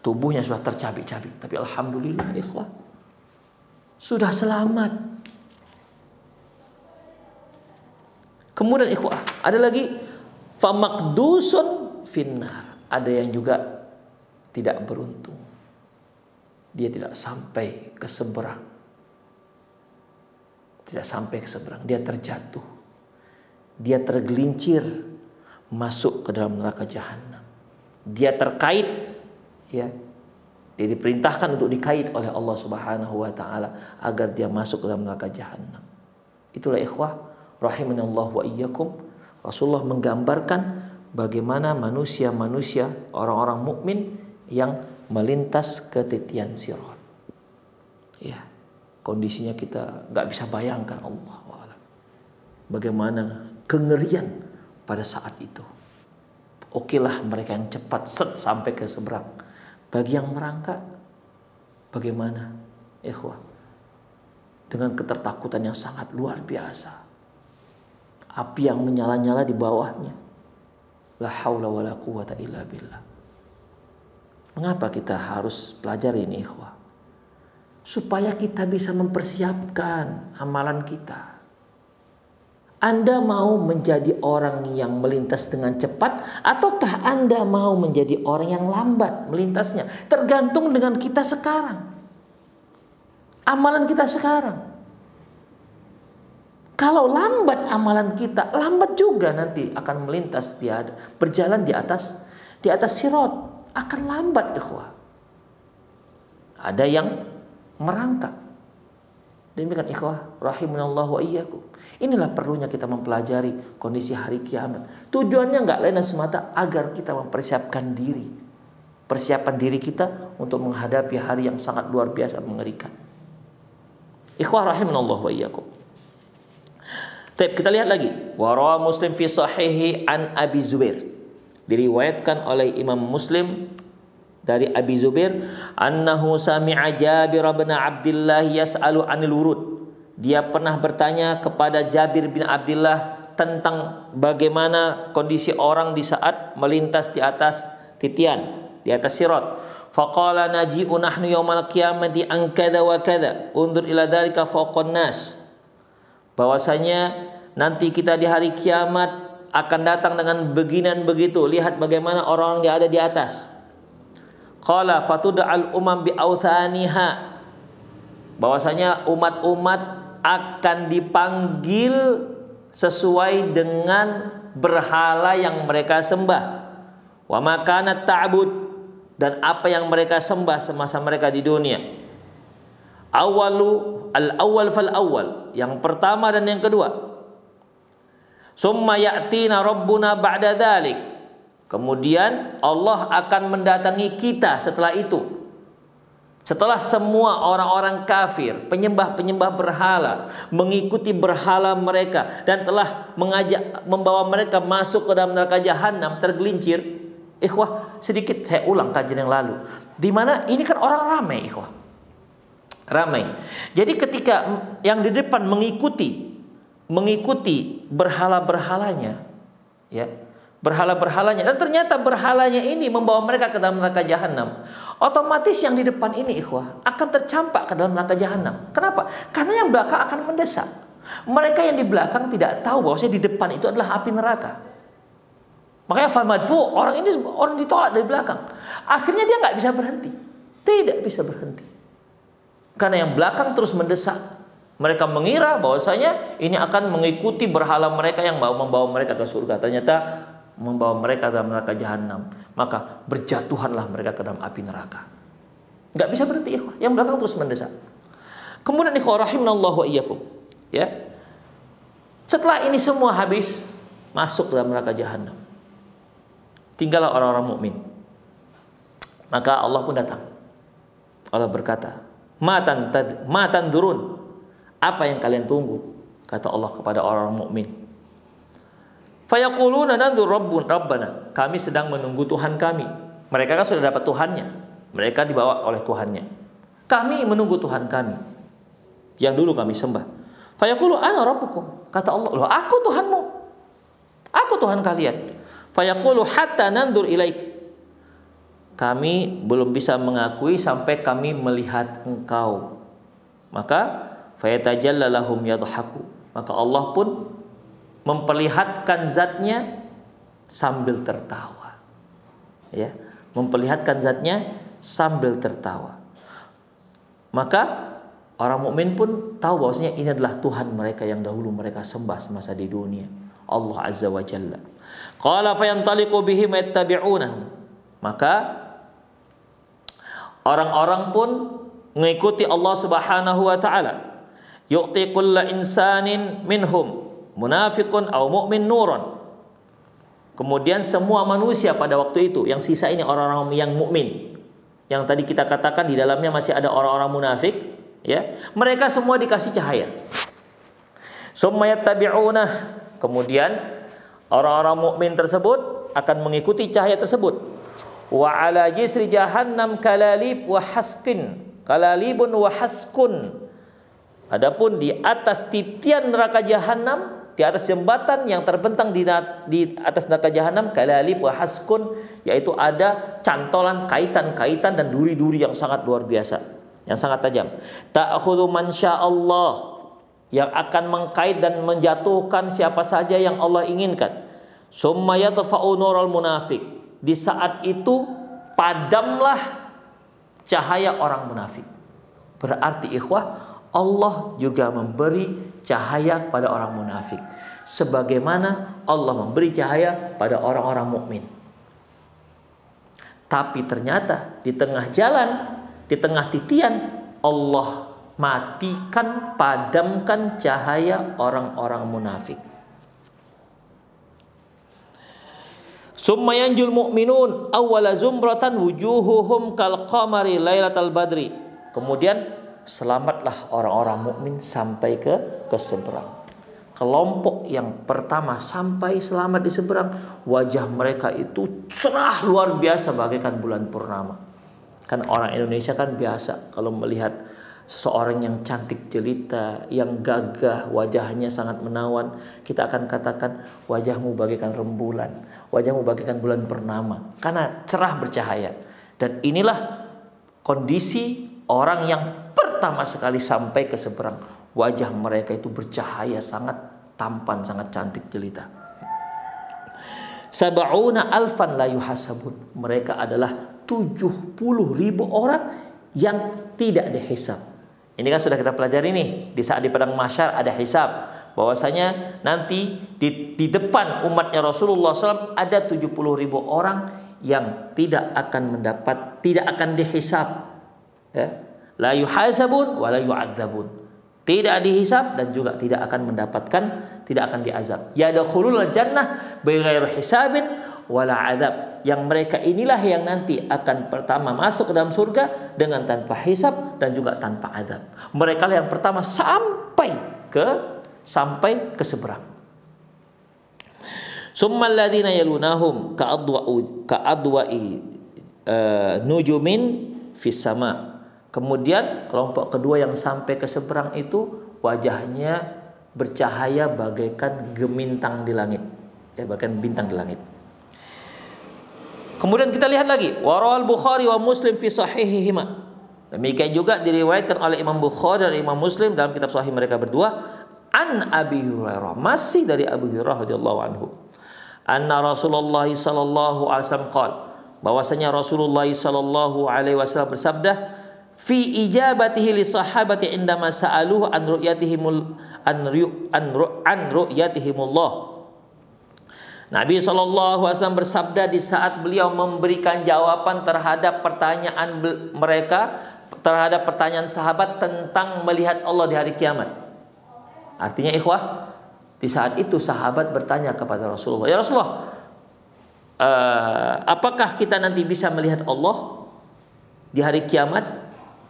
tubuhnya sudah tercabik-cabik. Tapi alhamdulillah ikhwah, sudah selamat. Kemudian ikhwah, ada lagi famakdusun finnar. Ada yang juga tidak beruntung. Dia tidak sampai ke seberang. Tidak sampai ke seberang. Dia terjatuh. Dia tergelincir masuk ke dalam neraka jahanam. Dia terkait, ya. Dia diperintahkan untuk dikait oleh Allah Subhanahu wa taala agar dia masuk ke dalam neraka jahanam. Itulah ikhwah rahimanallah wa iyyakum. Rasulullah menggambarkan bagaimana manusia-manusia, orang-orang mukmin yang melintas ke titian sirat. Ya, kondisinya kita nggak bisa bayangkan, Allah wa'alam. Bagaimana kengerian pada saat itu. Okelah mereka yang cepat sampai ke seberang. Bagi yang merangkak, bagaimana? Ikhwah, dengan ketertakutan yang sangat luar biasa. Api yang menyala-nyala di bawahnya. La haula wa la quwata illa billah. Mengapa kita harus pelajari ini ikhwah? Supaya kita bisa mempersiapkan amalan kita. Anda mau menjadi orang yang melintas dengan cepat, ataukah Anda mau menjadi orang yang lambat melintasnya? Tergantung dengan kita sekarang. Amalan kita sekarang. Kalau lambat amalan kita, lambat juga nanti akan melintas, berjalan di atas sirat, akan lambat ikhwah. Ada yang merangkak Demikian ikhwah rahimanallahu wa iyyakum. Inilah perlunya kita mempelajari kondisi hari kiamat. Tujuannya enggak lain dan semata agar kita mempersiapkan diri. Persiapan diri kita untuk menghadapi hari yang sangat luar biasa mengerikan. Ikhwah rahimanallahu wa iyyakum. Baik, kita lihat lagi. Wa rawa Muslim fi sahihi an Abi Zubair. Diriwayatkan oleh Imam Muslim dari Abi Zubair, annahu sami'a Jabir bin Abdullah yas'alu 'anil wurud. Dia pernah bertanya kepada Jabir bin Abdullah tentang bagaimana kondisi orang di saat melintas di atas titian, di atas sirat. Faqala naji'u nahnu yaumal qiyamati an kadza wa kadza. Unzur ila dzalika fawqan nas. Bahwasanya nanti kita di hari kiamat akan datang dengan beginian begitu. Lihat bagaimana orang yang ada di atas. Qala fatud'al umam bi authaniha. Bahwasanya umat-umat akan dipanggil sesuai dengan berhala yang mereka sembah. Wa ma kanat ta'bud, dan apa yang mereka sembah semasa mereka di dunia. Al-awwal fal awwal, yang pertama dan yang kedua. Summa ya'tina rabbuna ba'da dzalik. Kemudian Allah akan mendatangi kita setelah itu. Setelah semua orang-orang kafir, penyembah-penyembah berhala, mengikuti berhala mereka dan telah membawa mereka masuk ke dalam neraka jahanam, tergelincir. Ikhwah, sedikit saya ulang kajian yang lalu. Di mana ini kan orang ramai, ikhwah. Ramai. Jadi ketika yang di depan mengikuti berhala-berhalanya, ya, berhala-berhalanya, dan ternyata berhalanya ini membawa mereka ke dalam neraka jahanam, otomatis yang di depan ini ikhwah akan tercampak ke dalam neraka jahanam. Kenapa? Karena yang belakang akan mendesak. Mereka yang di belakang tidak tahu bahwasanya di depan itu adalah api neraka. Makanya famadfu, orang ditolak dari belakang. Akhirnya dia nggak bisa berhenti, tidak bisa berhenti, karena yang belakang terus mendesak. Mereka mengira bahwasanya ini akan mengikuti berhala mereka yang membawa mereka ke surga. Ternyata membawa mereka dalam neraka jahanam. Maka berjatuhanlah mereka ke dalam api neraka. Nggak bisa berhenti, ikhwah. Yang belakang terus mendesak. Kemudian ikhwah rahimanallahu wa iyyakum, ya. Setelah ini semua habis, masuk dalam neraka jahanam. Tinggallah orang-orang mukmin. Maka Allah pun datang. Allah berkata, "Matan durun." Apa yang kalian tunggu? Kata Allah kepada orang mukmin. Fayaquluna nanzur rabbana. Kami sedang menunggu Tuhan kami. Mereka kan sudah dapat Tuhannya. Mereka dibawa oleh Tuhannya. Kami menunggu Tuhan kami yang dulu kami sembah. Fayaqulu ana rabbukum. Kata Allah, loh, aku Tuhanmu. Aku Tuhan kalian. Fayaqulu hatta nanzur ilaik. Kami belum bisa mengakui sampai kami melihat engkau. Maka fayatajalla lahum yadhaku. Maka Allah pun memperlihatkan zatnya sambil tertawa. Ya, memperlihatkan zatnya sambil tertawa. Maka orang mukmin pun tahu bahwasanya ini adalah Tuhan mereka yang dahulu mereka sembah semasa di dunia, Allah Azza wa Jalla. Qala fayantaliqu bihim yattabi'unahum. Maka orang-orang pun mengikuti Allah Subhanahu wa taala. Yu'ti kulla insanin minhum munafiqun aw mu'min nuran. Kemudian semua manusia pada waktu itu, yang sisa ini orang-orang yang mukmin, yang tadi kita katakan di dalamnya masih ada orang-orang munafik, ya. Mereka semua dikasih cahaya. Summa yattabi'unah. Kemudian orang-orang mukmin tersebut akan mengikuti cahaya tersebut. Wa ala jisri jahannam kalalib wa haskin. Kalalibun wa haskun. Adapun di atas titian neraka jahanam, di atas jembatan yang terbentang di atas neraka jahanam, kalalib wa haskun, yaitu ada cantolan, kaitan-kaitan dan duri-duri yang sangat luar biasa, yang sangat tajam. Ta'khudhu man sya'allah, yang akan mengkait dan menjatuhkan siapa saja yang Allah inginkan. Summa yatfa'u nural munafiq. Di saat itu padamlah cahaya orang munafik. Berarti ikhwah, Allah juga memberi cahaya pada orang munafik, sebagaimana Allah memberi cahaya pada orang-orang mukmin. Tapi ternyata di tengah jalan, di tengah titian, Allah matikan, padamkan cahaya orang-orang munafik. Summa yanjul mu'minun awwala zumratan wujuhuhum kal qamari lailatal badri. Kemudian selamatlah orang-orang mukmin sampai ke seberang. Kelompok yang pertama sampai selamat di seberang, wajah mereka itu cerah luar biasa bagaikan bulan purnama. Kan orang Indonesia kan biasa kalau melihat seseorang yang cantik jelita, yang gagah, wajahnya sangat menawan, kita akan katakan wajahmu bagaikan rembulan, wajahmu bagaikan bulan purnama, karena cerah bercahaya. Dan inilah kondisi orang yang pertama sekali sampai ke seberang. Wajah mereka itu bercahaya, sangat tampan, sangat cantik jelita. Sab'una alfan la yuhasabun. Mereka adalah 70.000 orang yang tidak dihisab. Ini kan sudah kita pelajari nih, di saat di padang mahsyar ada hisab, bahwasanya nanti di depan umatnya Rasulullah SAW ada 70.000 orang yang tidak akan dihisab, ya. La yuhasabun wa la yu'adzabun. Tidak dihisab dan juga tidak akan diazab. Yadkhulul jannah bighairi hisabin wala adzab. Yang mereka inilah yang nanti akan pertama masuk ke dalam surga dengan tanpa hisab dan juga tanpa azab. Mereka lah yang pertama sampai ke seberang. Summal ladzina yalunahum ka'adwa'i nujumin fis sama. Kemudian kelompok kedua yang sampai ke seberang itu wajahnya bercahaya bagaikan gemintang di langit, ya, bagaikan bintang di langit. Kemudian kita lihat lagi, warawal Bukhari wa Muslim fi sahihihima. Demikian juga diriwayatkan oleh Imam Bukhari dan Imam Muslim dalam kitab sahih mereka berdua, an Abi Hurairah, masih dari Abu Hurairah radhiyallahu anhu. Anna Rasulullah sallallahu alaihi wasallam qala, bahwasanya Rasulullah sallallahu alaihi wasallam bersabda, fi ijabatihi li sahabati indama sa'aluhu an ru'yatihimullah. Nabi SAW bersabda di saat beliau memberikan jawaban terhadap pertanyaan mereka, terhadap pertanyaan sahabat tentang melihat Allah di hari kiamat. Artinya ikhwah, di saat itu sahabat bertanya kepada Rasulullah, ya Rasulullah, apakah kita nanti bisa melihat Allah di hari kiamat?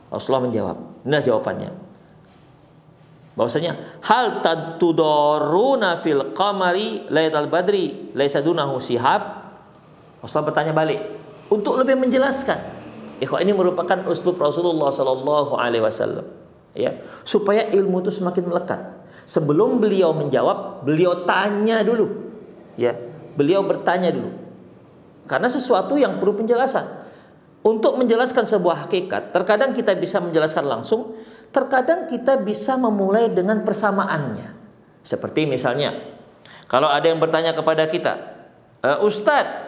Rasulullah menjawab, inilah jawabannya, bahwasanya hal tudaruna fil qamari lailatal badri laisa dunahu sihab. Rasulullah bertanya balik untuk lebih menjelaskan. Ikhwan, ini merupakan uslub Rasulullah sallallahu alaihi wasallam, ya, supaya ilmu itu semakin melekat. Sebelum beliau menjawab, beliau tanya dulu, ya, beliau bertanya dulu, karena sesuatu yang perlu penjelasan. Untuk menjelaskan sebuah hakikat, terkadang kita bisa menjelaskan langsung, terkadang kita bisa memulai dengan persamaannya. Seperti misalnya, kalau ada yang bertanya kepada kita, Ustadz,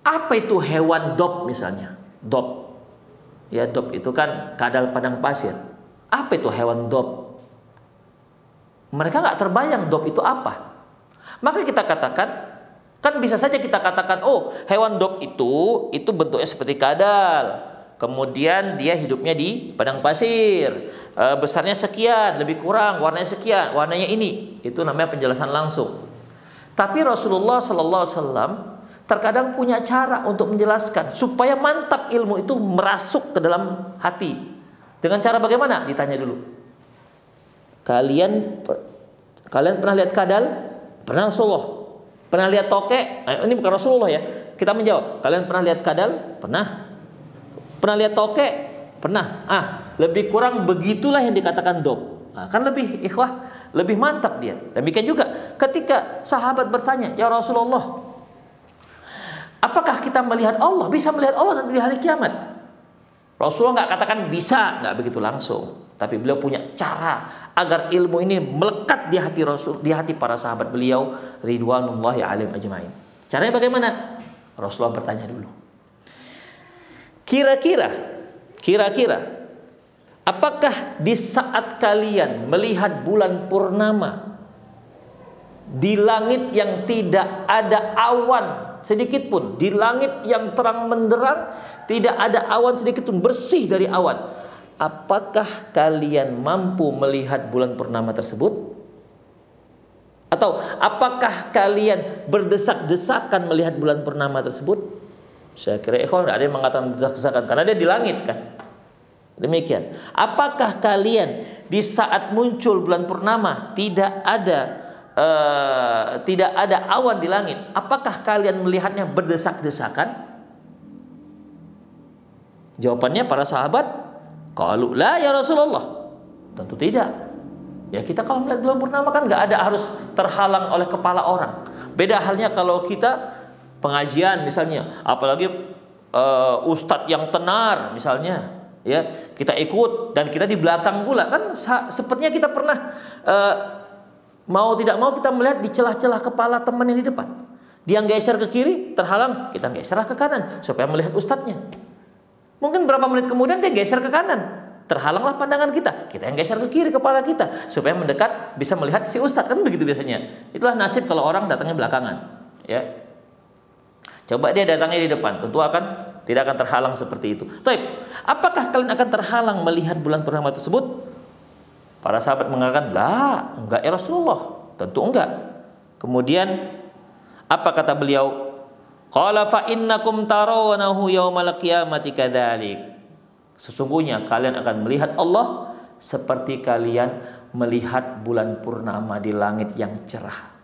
apa itu hewan dop misalnya? Dop, ya, dop itu kan kadal padang pasir. Apa itu hewan dop? Mereka nggak terbayang dop itu apa. Maka kita katakan, kan bisa saja kita katakan, oh, hewan dop itu bentuknya seperti kadal, kemudian dia hidupnya di padang pasir, besarnya sekian, lebih kurang, warnanya sekian, warnanya ini. Itu namanya penjelasan langsung. Tapi Rasulullah sallallahu alaihi wasallam terkadang punya cara untuk menjelaskan supaya mantap ilmu itu merasuk ke dalam hati. Dengan cara bagaimana? Ditanya dulu. Kalian pernah lihat kadal? Pernah Rasulullah. Pernah lihat tokek? Ini bukan Rasulullah, ya. Kita menjawab, kalian pernah lihat kadal? Pernah. Pernah lihat tokek? Pernah. Lebih kurang begitulah yang dikatakan dop. Kan lebih ikhwah, lebih mantap dia. Demikian juga ketika sahabat bertanya, ya Rasulullah, apakah kita melihat Allah? Bisa melihat Allah nanti di hari kiamat? Rasulullah nggak katakan bisa, nggak begitu langsung. Tapi beliau punya cara agar ilmu ini melekat di hati Rasul, di hati para sahabat beliau ridwanullahi alaihim ajmain. Caranya bagaimana? Rasulullah bertanya dulu. Kira-kira apakah di saat kalian melihat bulan purnama di langit yang tidak ada awan sedikit pun. Di langit yang terang menderang tidak ada awan sedikit pun, bersih dari awan. Apakah kalian mampu melihat bulan purnama tersebut? Atau apakah kalian berdesak-desakan melihat bulan purnama tersebut? Saya kira ikhwan ada yang mengatakan berdesak-desakan karena dia di langit kan. Demikian. Apakah kalian di saat muncul bulan purnama tidak ada awan di langit? Apakah kalian melihatnya berdesak-desakan? Jawabannya para sahabat, qalu la ya Rasulullah. Tentu tidak. Ya kita kalau melihat bulan purnama kan nggak ada harus terhalang oleh kepala orang. Beda halnya kalau kita pengajian misalnya, apalagi ustadz yang tenar misalnya. Ya, kita ikut dan kita di belakang pula kan sepertinya kita pernah mau tidak mau kita melihat di celah-celah kepala teman yang di depan. Dia geser ke kiri, terhalang, kita geserlah ke kanan supaya melihat ustadznya. Mungkin berapa menit kemudian dia geser ke kanan, terhalanglah pandangan kita. Kita yang geser ke kiri kepala kita supaya mendekat bisa melihat si ustadz, kan begitu biasanya. Itulah nasib kalau orang datangnya belakangan, ya. Coba dia datangnya di depan, tentu tidak akan terhalang seperti itu. Taib, apakah kalian akan terhalang melihat bulan purnama tersebut? Para sahabat mengatakan, "La, enggak ya Rasulullah." Tentu enggak. Kemudian apa kata beliau? Qala fa innakum tarawnahu yaumal qiyamati kadzalik. Sesungguhnya kalian akan melihat Allah seperti kalian melihat bulan purnama di langit yang cerah.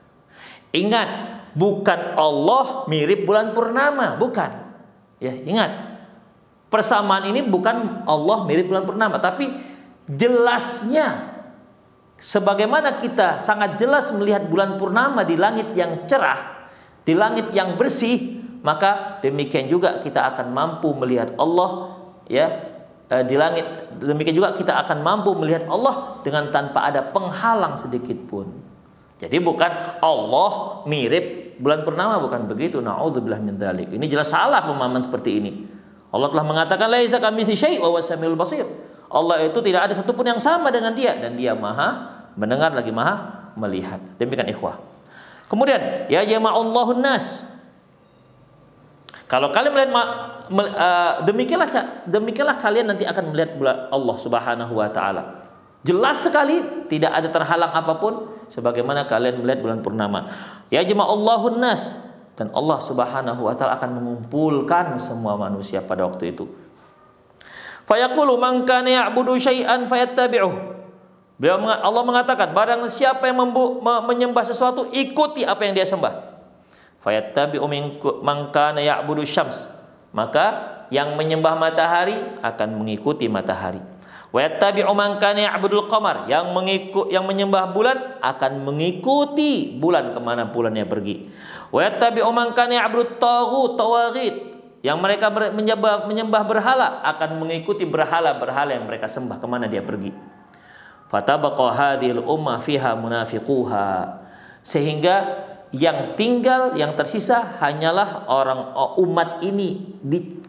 Ingat, bukan Allah mirip bulan purnama, bukan. Ya, ingat. Persamaan ini bukan Allah mirip bulan purnama, tapi jelasnya sebagaimana kita sangat jelas melihat bulan purnama di langit yang cerah, di langit yang bersih, maka demikian juga kita akan mampu melihat Allah, ya, di langit. Demikian juga kita akan mampu melihat Allah dengan tanpa ada penghalang sedikit pun. Jadi bukan Allah mirip bulan purnama, bukan begitu. Na'udzubillah min dzalik. Ini jelas salah pemahaman seperti ini. Allah telah mengatakan laisa kamitslihi syai' wa huwas samiul basir. Allah itu tidak ada satupun yang sama dengan Dia, dan Dia Maha mendengar lagi Maha melihat. Demikian ikhwah. Kemudian ya jama'ullahun nas. Kalau kalian melihat demikianlah kalian nanti akan melihat Allah Subhanahu wa taala. Jelas sekali, tidak ada terhalang apapun sebagaimana kalian melihat bulan purnama. Ya jama'ullahun nas, dan Allah Subhanahu wa taala akan mengumpulkan semua manusia pada waktu itu. Fayaqulu man kana ya'budu syai'an fayattabi'uh. Allah mengatakan, barang siapa yang menyembah sesuatu, ikuti apa yang dia sembah. Fayattabi'u man kana ya'budu syams. Maka yang menyembah matahari akan mengikuti matahari. Wa yattabi'u man kana ya'budul qamar, yang menyembah bulan akan mengikuti bulan kemana bulannya pergi. Wa yattabi'u man kana ya'budut tawaghit, yang mereka menyembah berhala akan mengikuti berhala-berhala yang mereka sembah kemana dia pergi. Fatabaqa hadhil ummah fiha munafiquha, sehingga yang tinggal, yang tersisa hanyalah umat ini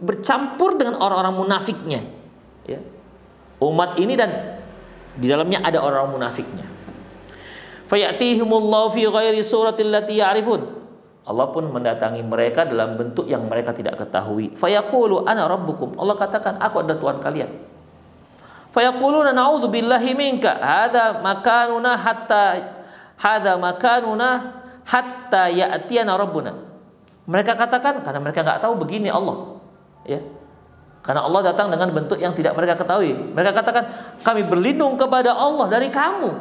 bercampur dengan orang-orang munafiknya, ya. Umat ini dan di dalamnya ada orang munafiknya. Fayatihimullahu fi ghairi suratil lati ya'rifun. Allah pun mendatangi mereka dalam bentuk yang mereka tidak ketahui. Fayaqulu ana rabbukum. Allah katakan, aku adalah Tuhan kalian. Fayaquluna na'udzu billahi minka. Hadza makanuna hatta ya'tiyana rabbuna. Mereka katakan karena mereka enggak tahu begini Allah, ya. Karena Allah datang dengan bentuk yang tidak mereka ketahui. Mereka katakan, kami berlindung kepada Allah dari kamu.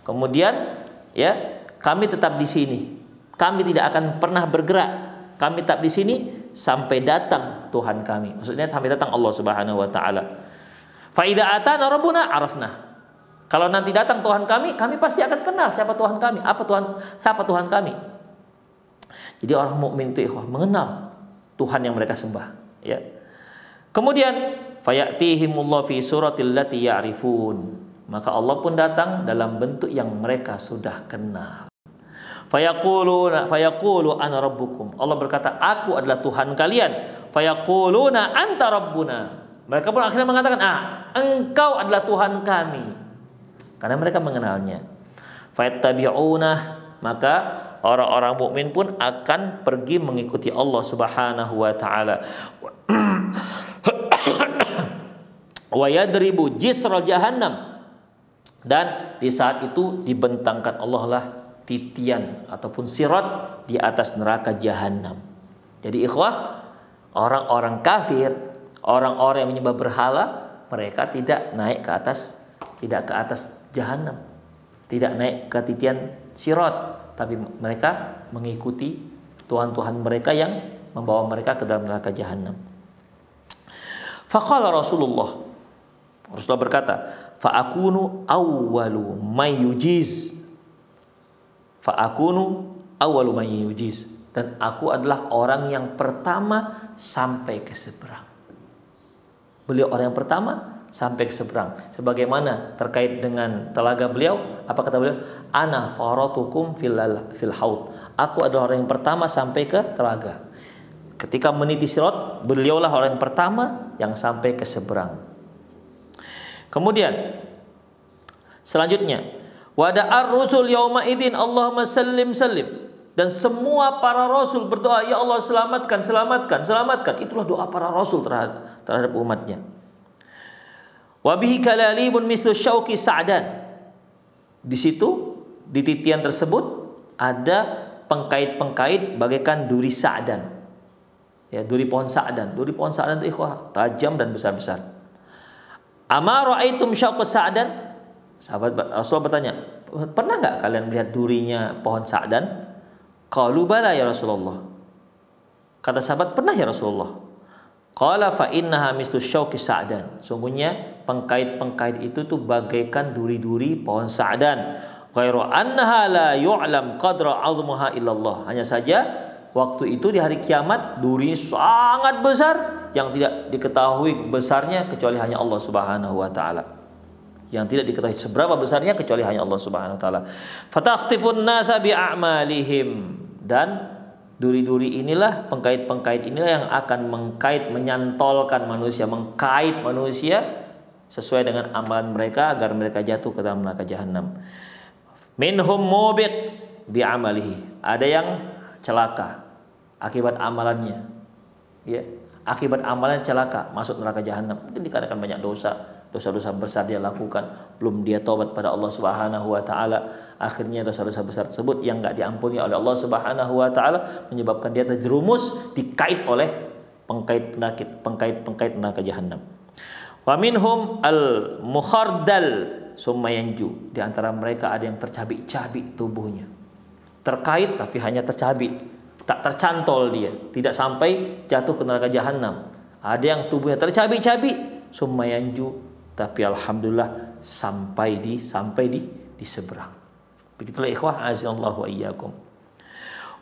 Kemudian, ya, kami tetap di sini. Kami tidak akan pernah bergerak. Kami tetap di sini sampai datang Tuhan kami. Maksudnya sampai datang Allah Subhanahu wa taala. Fa idza atana rabbuna arafna. Kalau nanti datang Tuhan kami pasti akan kenal siapa Tuhan kami, siapa Tuhan kami. Jadi orang mukmin itu ikhwah mengenal Tuhan yang mereka sembah, ya. Kemudian fayatihimullah fi suratil lati ya'rifun, maka Allah pun datang dalam bentuk yang mereka sudah kenal. Fayaqulu ana rabbukum. Allah berkata, aku adalah Tuhan kalian. Fayaquluna anta rabbuna. Mereka pun akhirnya mengatakan, engkau adalah Tuhan kami. Karena mereka mengenalnya. Fayattabi'una, maka orang-orang mukmin pun akan pergi mengikuti Allah Subhanahu wa taala. Wa yadribu jisra jahannam, dan di saat itu dibentangkan Allah lah titian ataupun sirat di atas neraka jahanam. Jadi ikhwah, orang-orang kafir, orang-orang yang menyembah berhala, mereka tidak naik ke atas, tidak ke atas jahanam, tidak naik ke titian sirat, tapi mereka mengikuti Tuhan-Tuhan mereka yang membawa mereka ke dalam neraka jahanam. Faqala Rasulullah berkata, fa'akunu awwalu may yujiz, fa'akunu awwalu may yujiz, dan aku adalah orang yang pertama sampai ke seberang. Beliau orang yang pertama sampai ke seberang. Sebagaimana terkait dengan telaga beliau, apa kata beliau? Ana faratukum fil haud. Aku adalah orang yang pertama sampai ke telaga. Ketika meniti sirat, beliaulah orang yang pertama yang sampai ke seberang. Kemudian selanjutnya, wada'ar rusul yauma idzin Allahumma sallim sallim, dan semua para rasul berdoa, ya Allah selamatkan, selamatkan, selamatkan. Itulah doa para rasul terhadap umatnya. Wa bihi kalalibun mislu syauqi sa'dan. Di situ, di titian tersebut ada pengkait-pengkait bagaikan duri sa'dan. Ya, duri pohon sa'dan. Duri pohon sa'dan itu ikhwah, tajam dan besar-besar. Ama ra'aitum syauqa sa'dan? Sahabat Rasul bertanya, pernah enggak kalian melihat durinya pohon sa'dan? Qalu bala ya Rasulullah. Kata sahabat, pernah ya Rasulullah. Qala fa innaha mislu syauqi sa'dan. Sungguhnya pengkait-pengkait itu tuh bagaikan duri-duri pohon sa'dan. Ghairu annaha la yu'lam qadra 'azmaha illallah. Hanya saja waktu itu di hari kiamat duri sangat besar yang tidak diketahui besarnya kecuali hanya Allah Subhanahu wa taala. Yang tidak diketahui seberapa besarnya kecuali hanya Allah Subhanahu wa taala. Fatakhtifun nasa bi'amalihim, dan duri-duri inilah, pengkait-pengkait inilah yang akan menyantolkan manusia, mengkait manusia sesuai dengan amalan mereka agar mereka jatuh ke dalam neraka jahanam. Minhum mubiq bi'amalihi. Ada yang celaka akibat amalannya. Ya, akibat amalan celaka masuk neraka jahanam. Mungkin dikarenakan banyak dosa-dosa besar dia lakukan, belum dia taubat pada Allah Subhanahu wa taala. Akhirnya dosa-dosa besar tersebut yang enggak diampuni oleh Allah Subhanahu wa taala menyebabkan dia terjerumus, dikait oleh pengkait neraka jahanam. Wa minhum al-mukhardal summa yanju. Di antara mereka ada yang tercabik-cabik tubuhnya. Terkait tapi hanya tercabik, tak tercantol dia, tidak sampai jatuh ke neraka jahanam. Ada yang tubuhnya tercabik-cabik, summa yanju, tapi alhamdulillah sampai di seberang. Begitulah ikhwah azallahu wa iyyakum.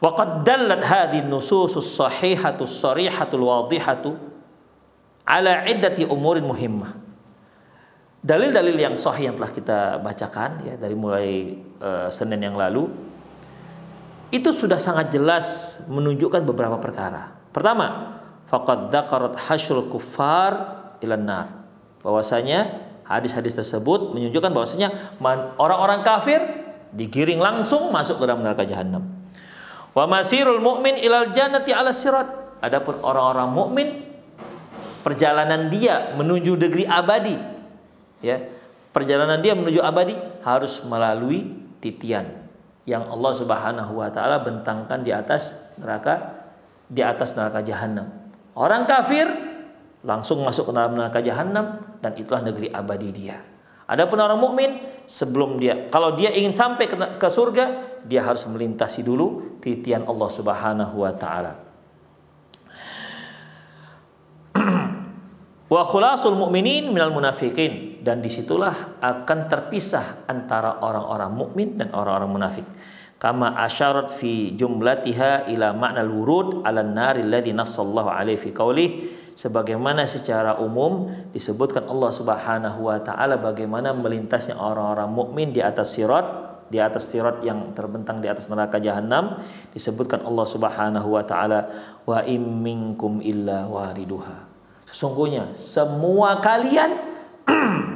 Wa qad dallat hadhihi an-nususus sahihatus sarihatul wadihatu ala iddati umurin muhimmah. Dalil-dalil yang sahih yang telah kita bacakan ya dari mulai Senin yang lalu itu sudah sangat jelas menunjukkan beberapa perkara. Pertama, faqad dzakarat hasyul kuffar ilan nar. Bahwasanya hadis-hadis tersebut menunjukkan bahwasanya orang-orang kafir digiring langsung masuk ke dalam neraka jahanam. Wa masirul mu'min ilal jannati 'ala sirat. Adapun orang-orang mukmin perjalanan dia menuju negeri abadi, ya. Perjalanan dia menuju abadi harus melalui titian yang Allah Subhanahu wa taala bentangkan di atas neraka jahanam. Orang kafir langsung masuk ke dalam neraka jahanam dan itulah negeri abadi dia. Adapun orang mukmin kalau dia ingin sampai ke surga, dia harus melintasi dulu titian Allah Subhanahu wa taala. Wa khulasul mu'minin minal munafiqin, dan disitulah akan terpisah antara orang-orang mukmin dan orang-orang munafik. Kama asyarat fi jumlatiha ila ma'nal wurud 'alan naril ladzi nassallahu alaihi fi qaulih, sebagaimana secara umum disebutkan Allah Subhanahu wa taala bagaimana melintasnya orang-orang mukmin di atas sirat yang terbentang di atas neraka jahanam. Disebutkan Allah Subhanahu wa taala, wa im minkum illa wariduha. Sesungguhnya semua kalian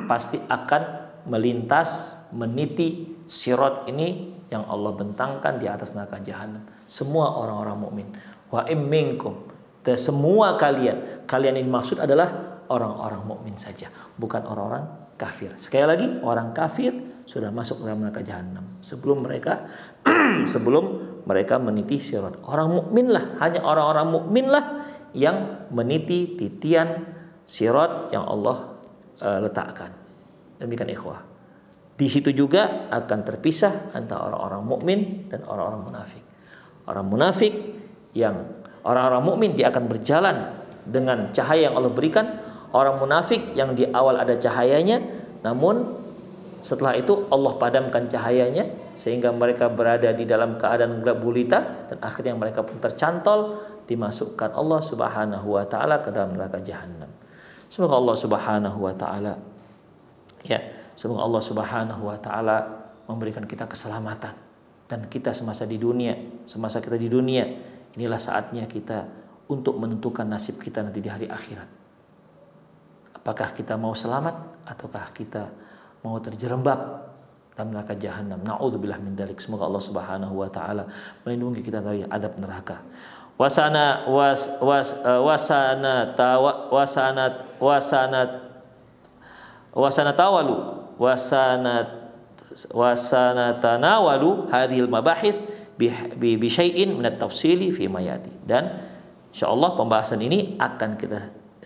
pasti akan melintas meniti sirat ini yang Allah bentangkan di atas neraka jahanam. Semua orang-orang mukmin. Wa im minkum, dan semua kalian ini maksud adalah orang-orang mukmin saja, bukan orang-orang kafir. Sekali lagi, orang kafir sudah masuk dalam neraka jahanam sebelum mereka meniti sirat. Orang mukminlah, hanya orang-orang mukminlah yang meniti titian sirat yang Allah letakkan. Demikian ikhwah. Di situ juga akan terpisah antara orang-orang mukmin dan orang-orang munafik. Orang-orang mukmin dia akan berjalan dengan cahaya yang Allah berikan. Orang munafik yang di awal ada cahayanya, namun setelah itu Allah padamkan cahayanya sehingga mereka berada di dalam keadaan gelap gulita, dan akhirnya mereka pun tercantol, dimasukkan Allah Subhanahu wa taala ke dalam neraka jahanam. Semoga Allah Subhanahu wa taala memberikan kita keselamatan, dan kita semasa kita di dunia inilah saatnya kita untuk menentukan nasib kita nanti di hari akhirat. Apakah kita mau selamat ataukah kita mau terjerembab dalam neraka jahanam. Na'udzubillah min dzalik. Semoga Allah Subhanahu wa taala melindungi kita dari azab neraka. Wasanatanawalu hadhil mabahis bi syai'in min at-tafsili fi ma yati. Dan insyaallah pembahasan ini akan kita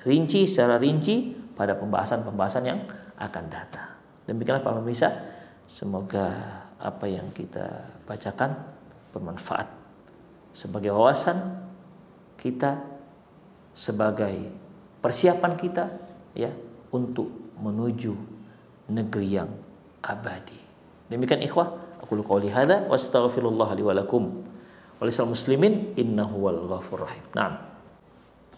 rinci secara rinci pada pembahasan-pembahasan yang akan datang. Demikianlah para pemirsa, semoga apa yang kita bacakan bermanfaat sebagai wawasan kita, sebagai persiapan kita ya untuk menuju negeri yang abadi. Demikian ikhwah, aku qouli hadza wa astaghfirullah li wa lakum wa lisal muslimin innahu wal ghafurur rahim. Naam.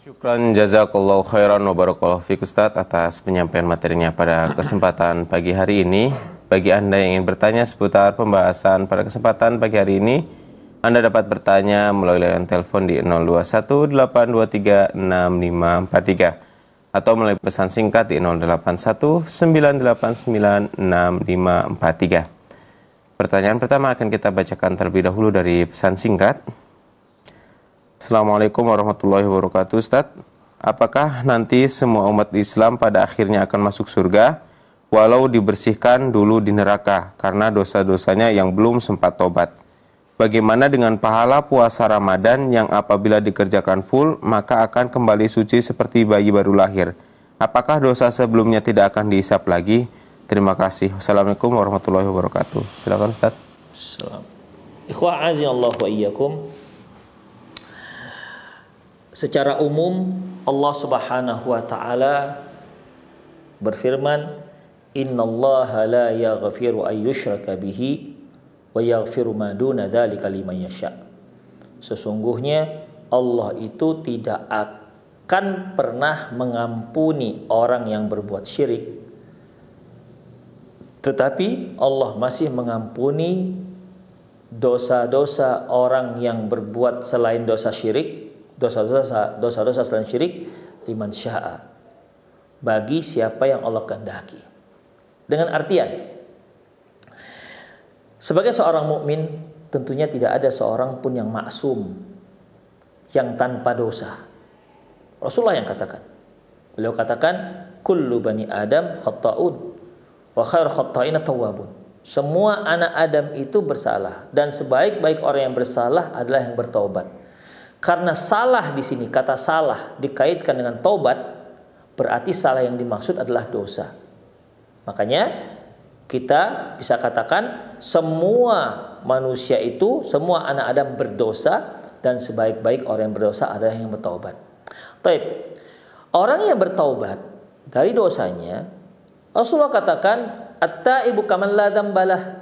Syukran jazakallahu khairan wa barakallahu fiik Ustaz atas penyampaian materinya pada kesempatan pagi hari ini. Bagi Anda yang ingin bertanya seputar pembahasan pada kesempatan pagi hari ini, Anda dapat bertanya melalui layanan telepon di 0218236543 atau melalui pesan singkat di 0819896543. Pertanyaan pertama akan kita bacakan terlebih dahulu dari pesan singkat. Assalamualaikum warahmatullahi wabarakatuh Ustaz. Apakah nanti semua umat Islam pada akhirnya akan masuk surga walau dibersihkan dulu di neraka karena dosa-dosanya yang belum sempat tobat? Bagaimana dengan pahala puasa Ramadan yang apabila dikerjakan full maka akan kembali suci seperti bayi baru lahir? Apakah dosa sebelumnya tidak akan dihisap lagi? Terima kasih. Wassalamualaikum warahmatullahi wabarakatuh. Silakan Ustaz. Ikhwah azinallahu wa iyyakum. Secara umum Allah Subhanahu wa taala berfirman, "Innallaha la yaghfiru ay yushraka bihi wa yaghfiru ma duna dzalika liman yasha." Sesungguhnya Allah itu tidak akan pernah mengampuni orang yang berbuat syirik, tetapi Allah masih mengampuni dosa-dosa orang yang berbuat selain dosa syirik, dosa-dosa selain syirik, liman sya'a, bagi siapa yang Allah kehendaki. Dengan artian, sebagai seorang mukmin tentunya tidak ada seorang pun yang maksum, yang tanpa dosa. Rasulullah yang katakan. Beliau katakan, kullu bani Adam khata'un wa khair khata'ina tawwabun. Semua anak Adam itu bersalah, dan sebaik-baik orang yang bersalah adalah yang bertaubat. Karena salah di sini, kata salah dikaitkan dengan taubat, berarti salah yang dimaksud adalah dosa. Makanya kita bisa katakan semua manusia itu, semua anak Adam berdosa, dan sebaik-baik orang yang berdosa adalah yang bertaubat. Baik, orang yang bertaubat dari dosanya, Rasulullah katakan, at-taibu kaman la dzambalah.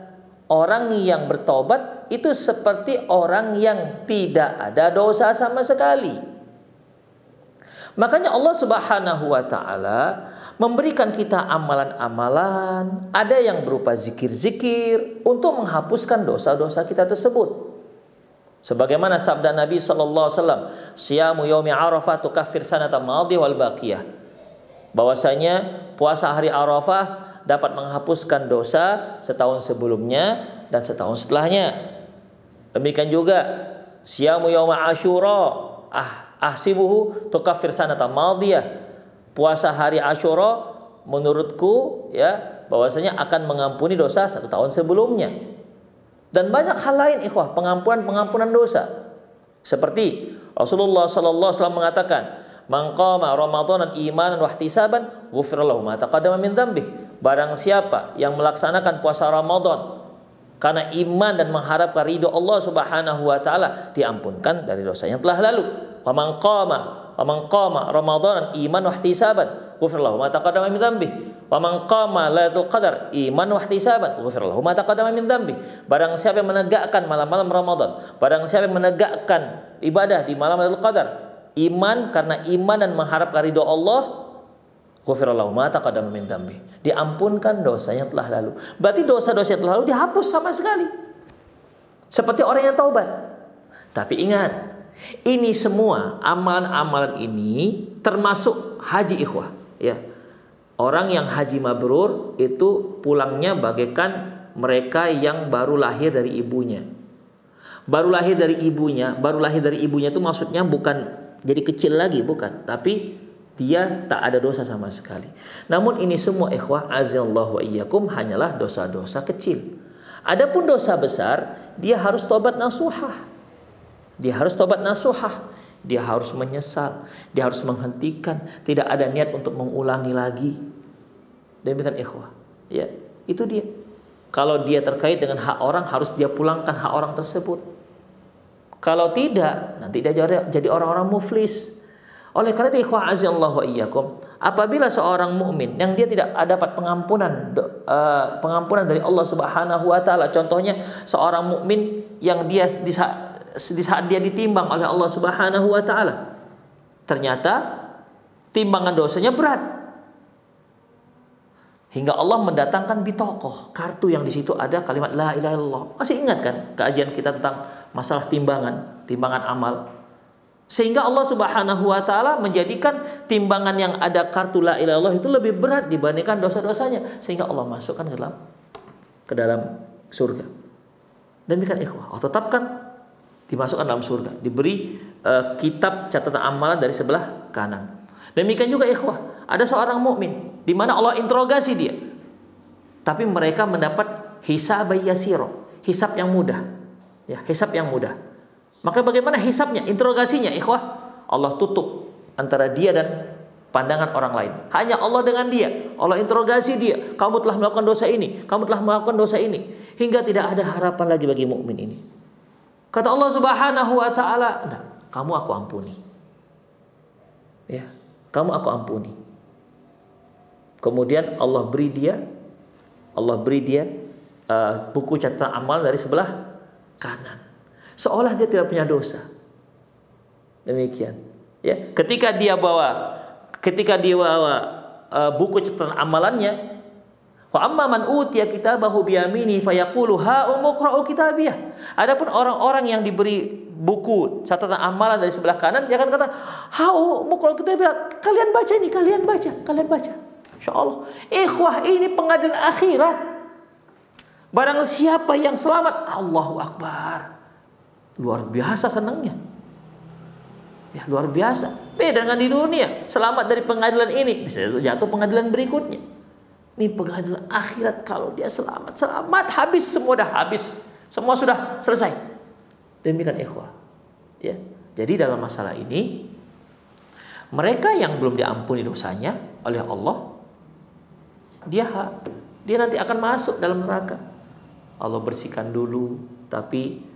Orang yang bertaubat itu seperti orang yang tidak ada dosa sama sekali. Makanya Allah Subhanahu wa taala memberikan kita amalan-amalan, ada yang berupa zikir-zikir untuk menghapuskan dosa-dosa kita tersebut. Sebagaimana sabda Nabi sallallahu alaihi wasallam, "Siyamu yaumi Arafah tukaffir sanata madhi wal baqiyah." Bahwasanya puasa hari Arafah dapat menghapuskan dosa setahun sebelumnya dan setahun setelahnya. Demikian juga siyamu yauma Asyura ahsibuhu tukaffir sanata madiyah. Puasa hari Asyura menurutku ya bahwasanya akan mengampuni dosa satu tahun sebelumnya. Dan banyak hal lain ikhwah, pengampunan dosa. Seperti Rasulullah sallallahu alaihi wasallam mengatakan, "Man qama ramadanan imanan wa ihtisaban, ghufira lahu ma taqaddama min dzambih." Barang siapa yang melaksanakan puasa Ramadan karena iman dan mengharapkan ridho Allah Subhanahu wa taala, diampunkan dari dosa yang telah lalu. Wa man qama ramadanan iman wa ihtisaban, ghufira lahu ma taqaddama min dzambih. Wa man qama lailatul qadar iman wa ihtisaban, ghufira lahu ma taqaddama min dzambih. Barang siapa yang menegakkan malam-malam Ramadan, barang siapa yang menegakkan ibadah di malam Lailatul Qadar, iman karena iman dan mengharapkan ridho Allah, ghufira lahu ma taqaddama min dzambih. Diampunkan dosa yang telah lalu. Berarti dosa-dosa yang telah lalu dihapus sama sekali. Seperti orang yang taubat. Tapi ingat, ini semua amalan-amalan ini termasuk haji ikhwah, ya. Orang yang haji mabrur itu pulangnya bagaikan mereka yang baru lahir dari ibunya. Baru lahir dari ibunya itu maksudnya bukan jadi kecil lagi, bukan, tapi dia tak ada dosa sama sekali. Namun ini semua ikhwah azallahu wa iyyakum hanyalah dosa-dosa kecil. Adapun dosa besar, dia harus tobat nasuhah. Dia harus menyesal, dia harus menghentikan, tidak ada niat untuk mengulangi lagi. Demikian ikhwah, ya, itu dia. Kalau dia terkait dengan hak orang, harus dia pulangkan hak orang tersebut. Kalau tidak, nanti dia jadi orang-orang muflis. Oleh karena itu ikhwah azallahu wa iyyakum, apabila seorang mukmin yang dia tidak dapat pengampunan dari Allah Subhanahu wa taala, contohnya seorang mukmin yang dia di saat dia ditimbang oleh Allah Subhanahu wa taala, ternyata timbangan dosanya berat. Hingga Allah mendatangkan bitokoh, kartu yang di situ ada kalimat la ilaha illallah. Masih ingat kan kajian kita tentang masalah timbangan amal? Sehingga Allah Subhanahu wa taala menjadikan timbangan yang ada kartu la ilaha illallah itu lebih berat dibandingkan dosa-dosanya, sehingga Allah masukkan ke dalam surga. Demikian ikhwah, Allah tetapkan dimasukkan dalam surga, diberi kitab catatan amalan dari sebelah kanan. Demikian juga ikhwah, ada seorang mukmin di mana Allah interogasi dia, tapi mereka mendapat hisab yasiro, hisab yang mudah, ya, hisab yang mudah. Maka bagaimana hisabnya, interogasinya ikhwah? Allah tutup antara dia dan pandangan orang lain. Hanya Allah dengan dia. Allah interogasi dia. Kamu telah melakukan dosa ini, kamu telah melakukan dosa ini, hingga tidak ada harapan lagi bagi mukmin ini. Kata Allah Subhanahu wa taala, "Nah, kamu aku ampuni." Ya, kamu aku ampuni. Kemudian Allah beri dia buku catatan amal dari sebelah kanan, seolah dia tidak punya dosa. Demikian, ya. Ketika dia bawa buku catatan amalannya, wa amma man utiya kitabahu biyamini fayaqulu ha umqra'u kitabiyah. Adapun orang-orang yang diberi buku catatan amalan dari sebelah kanan, dia akan kata, ha umqra'u kitabiyah, kalian baca ini, kalian baca. Insyaallah, ikhwah, ini pengadilan akhirat. Barang siapa yang selamat, Allahu Akbar, luar biasa senangnya. Ya, luar biasa. Beda dengan di dunia, selamat dari pengadilan ini, bisa jatuh pengadilan berikutnya. Ini pengadilan akhirat, kalau dia selamat, habis, semua sudah selesai. Demikian ikhwah. Ya. Jadi dalam masalah ini, mereka yang belum diampuni dosanya oleh Allah, dia nanti akan masuk dalam neraka. Allah bersihkan dulu, tapi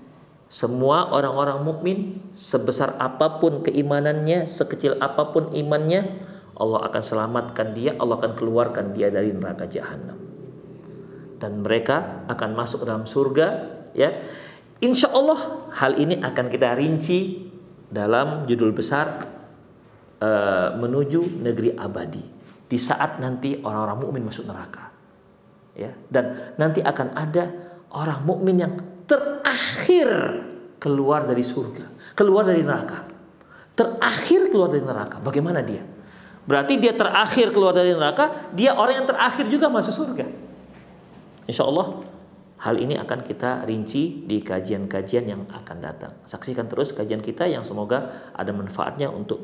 semua orang-orang mukmin, sebesar apapun keimanannya, sekecil apapun imannya, Allah akan selamatkan dia, Allah akan keluarkan dia dari neraka jahanam. Dan mereka akan masuk ke dalam surga, ya. Insya Allah hal ini akan kita rinci dalam judul besar menuju negeri abadi. Di saat nanti orang-orang mukmin masuk neraka, ya, dan nanti akan ada orang mukmin yang terakhir keluar dari surga, keluar dari neraka, terakhir keluar dari neraka. Bagaimana dia? berarti dia terakhir keluar dari neraka, dia orang yang terakhir juga masuk surga. Insya Allah hal ini akan kita rinci di kajian-kajian yang akan datang. Saksikan terus kajian kita yang semoga ada manfaatnya untuk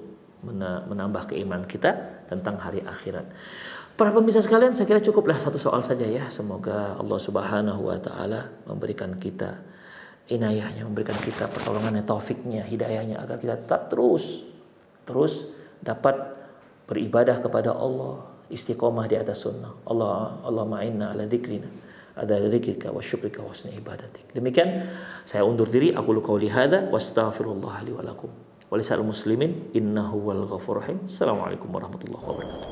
menambah keimanan kita tentang hari akhirat. Para pemirsa sekalian, saya kira cukuplah satu soal saja ya. Semoga Allah Subhanahu wa taala memberikan kita inayahnya, memberikan kita pertolongannya, taufiknya, hidayahnya agar kita tetap terus dapat beribadah kepada Allah, istiqomah di atas sunnah. Allah ma'inna ala dzikrina, ada dzikrika wa syukrika wa husni ibadatik. Demikian saya undur diri, aku qauli hadza wa astaghfirullah li wa lakum wa lisal muslimin innahu wal ghafurur rahim. Assalamualaikum warahmatullahi wabarakatuh.